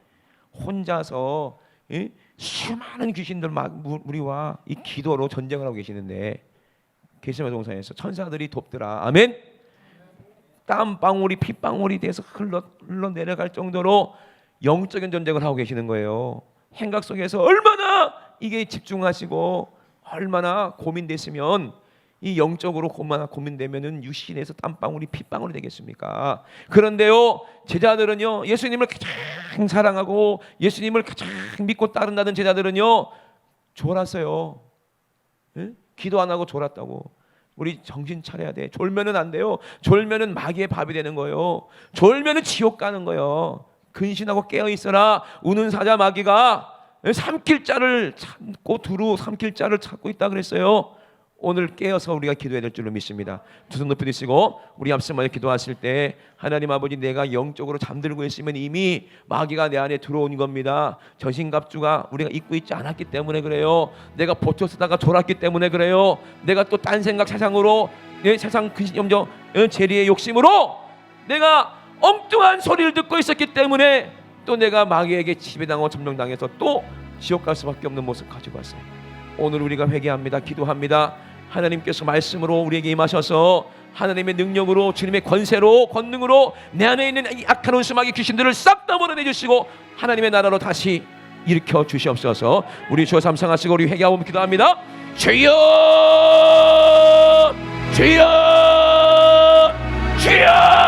혼자서 예? 수많은 귀신들 무리와 이 기도로 전쟁을 하고 계시는데 겟세마네 동산에서 천사들이 돕더라. 아멘. 땀방울이 핏방울이 돼서 흘러 내려갈 정도로 영적인 전쟁을 하고 계시는 거예요. 행각 속에서 얼마나 이게 집중하시고 얼마나 고민됐으면 이 영적으로 고민되면은 육신에서 땀방울이 핏방울이 되겠습니까? 그런데요, 제자들은요, 예수님을 가장 사랑하고 예수님을 가장 믿고 따른다는 제자들은요, 졸았어요. 예? 기도 안 하고 졸았다고. 우리 정신 차려야 돼. 졸면은 안 돼요. 졸면은 마귀의 밥이 되는 거예요. 졸면은 지옥 가는 거예요. 근신하고 깨어 있어라. 우는 사자 마귀가 삼킬 자를 찾고 두루 삼킬 자를 찾고 있다 그랬어요. 오늘 깨어서 우리가 기도해야 될 줄로 믿습니다. 두 손 높이 드시고 우리 앞서서 기도하실 때 하나님 아버지, 내가 영적으로 잠들고 있으면 이미 마귀가 내 안에 들어온 겁니다. 저신갑주가 우리가 잊고 있지 않았기 때문에 그래요. 내가 버텨쓰다가 졸았기 때문에 그래요. 내가 또 딴 생각 세상으로 세상 근심 염려 재리의 욕심으로 내가 엉뚱한 소리를 듣고 있었기 때문에 또 내가 마귀에게 지배당하고 점령당해서 또 지옥 갈 수밖에 없는 모습 가지고 왔어요. 오늘 우리가 회개합니다. 기도합니다. 하나님께서 말씀으로 우리에게 임하셔서 하나님의 능력으로 주님의 권세로 권능으로 내 안에 있는 이 악한 원수마귀 귀신들을 싹 다 몰아내주시고 하나님의 나라로 다시 일으켜 주시옵소서. 우리 주여 삼상하시고 우리 회개하고 기도합니다. 주여 주여 주여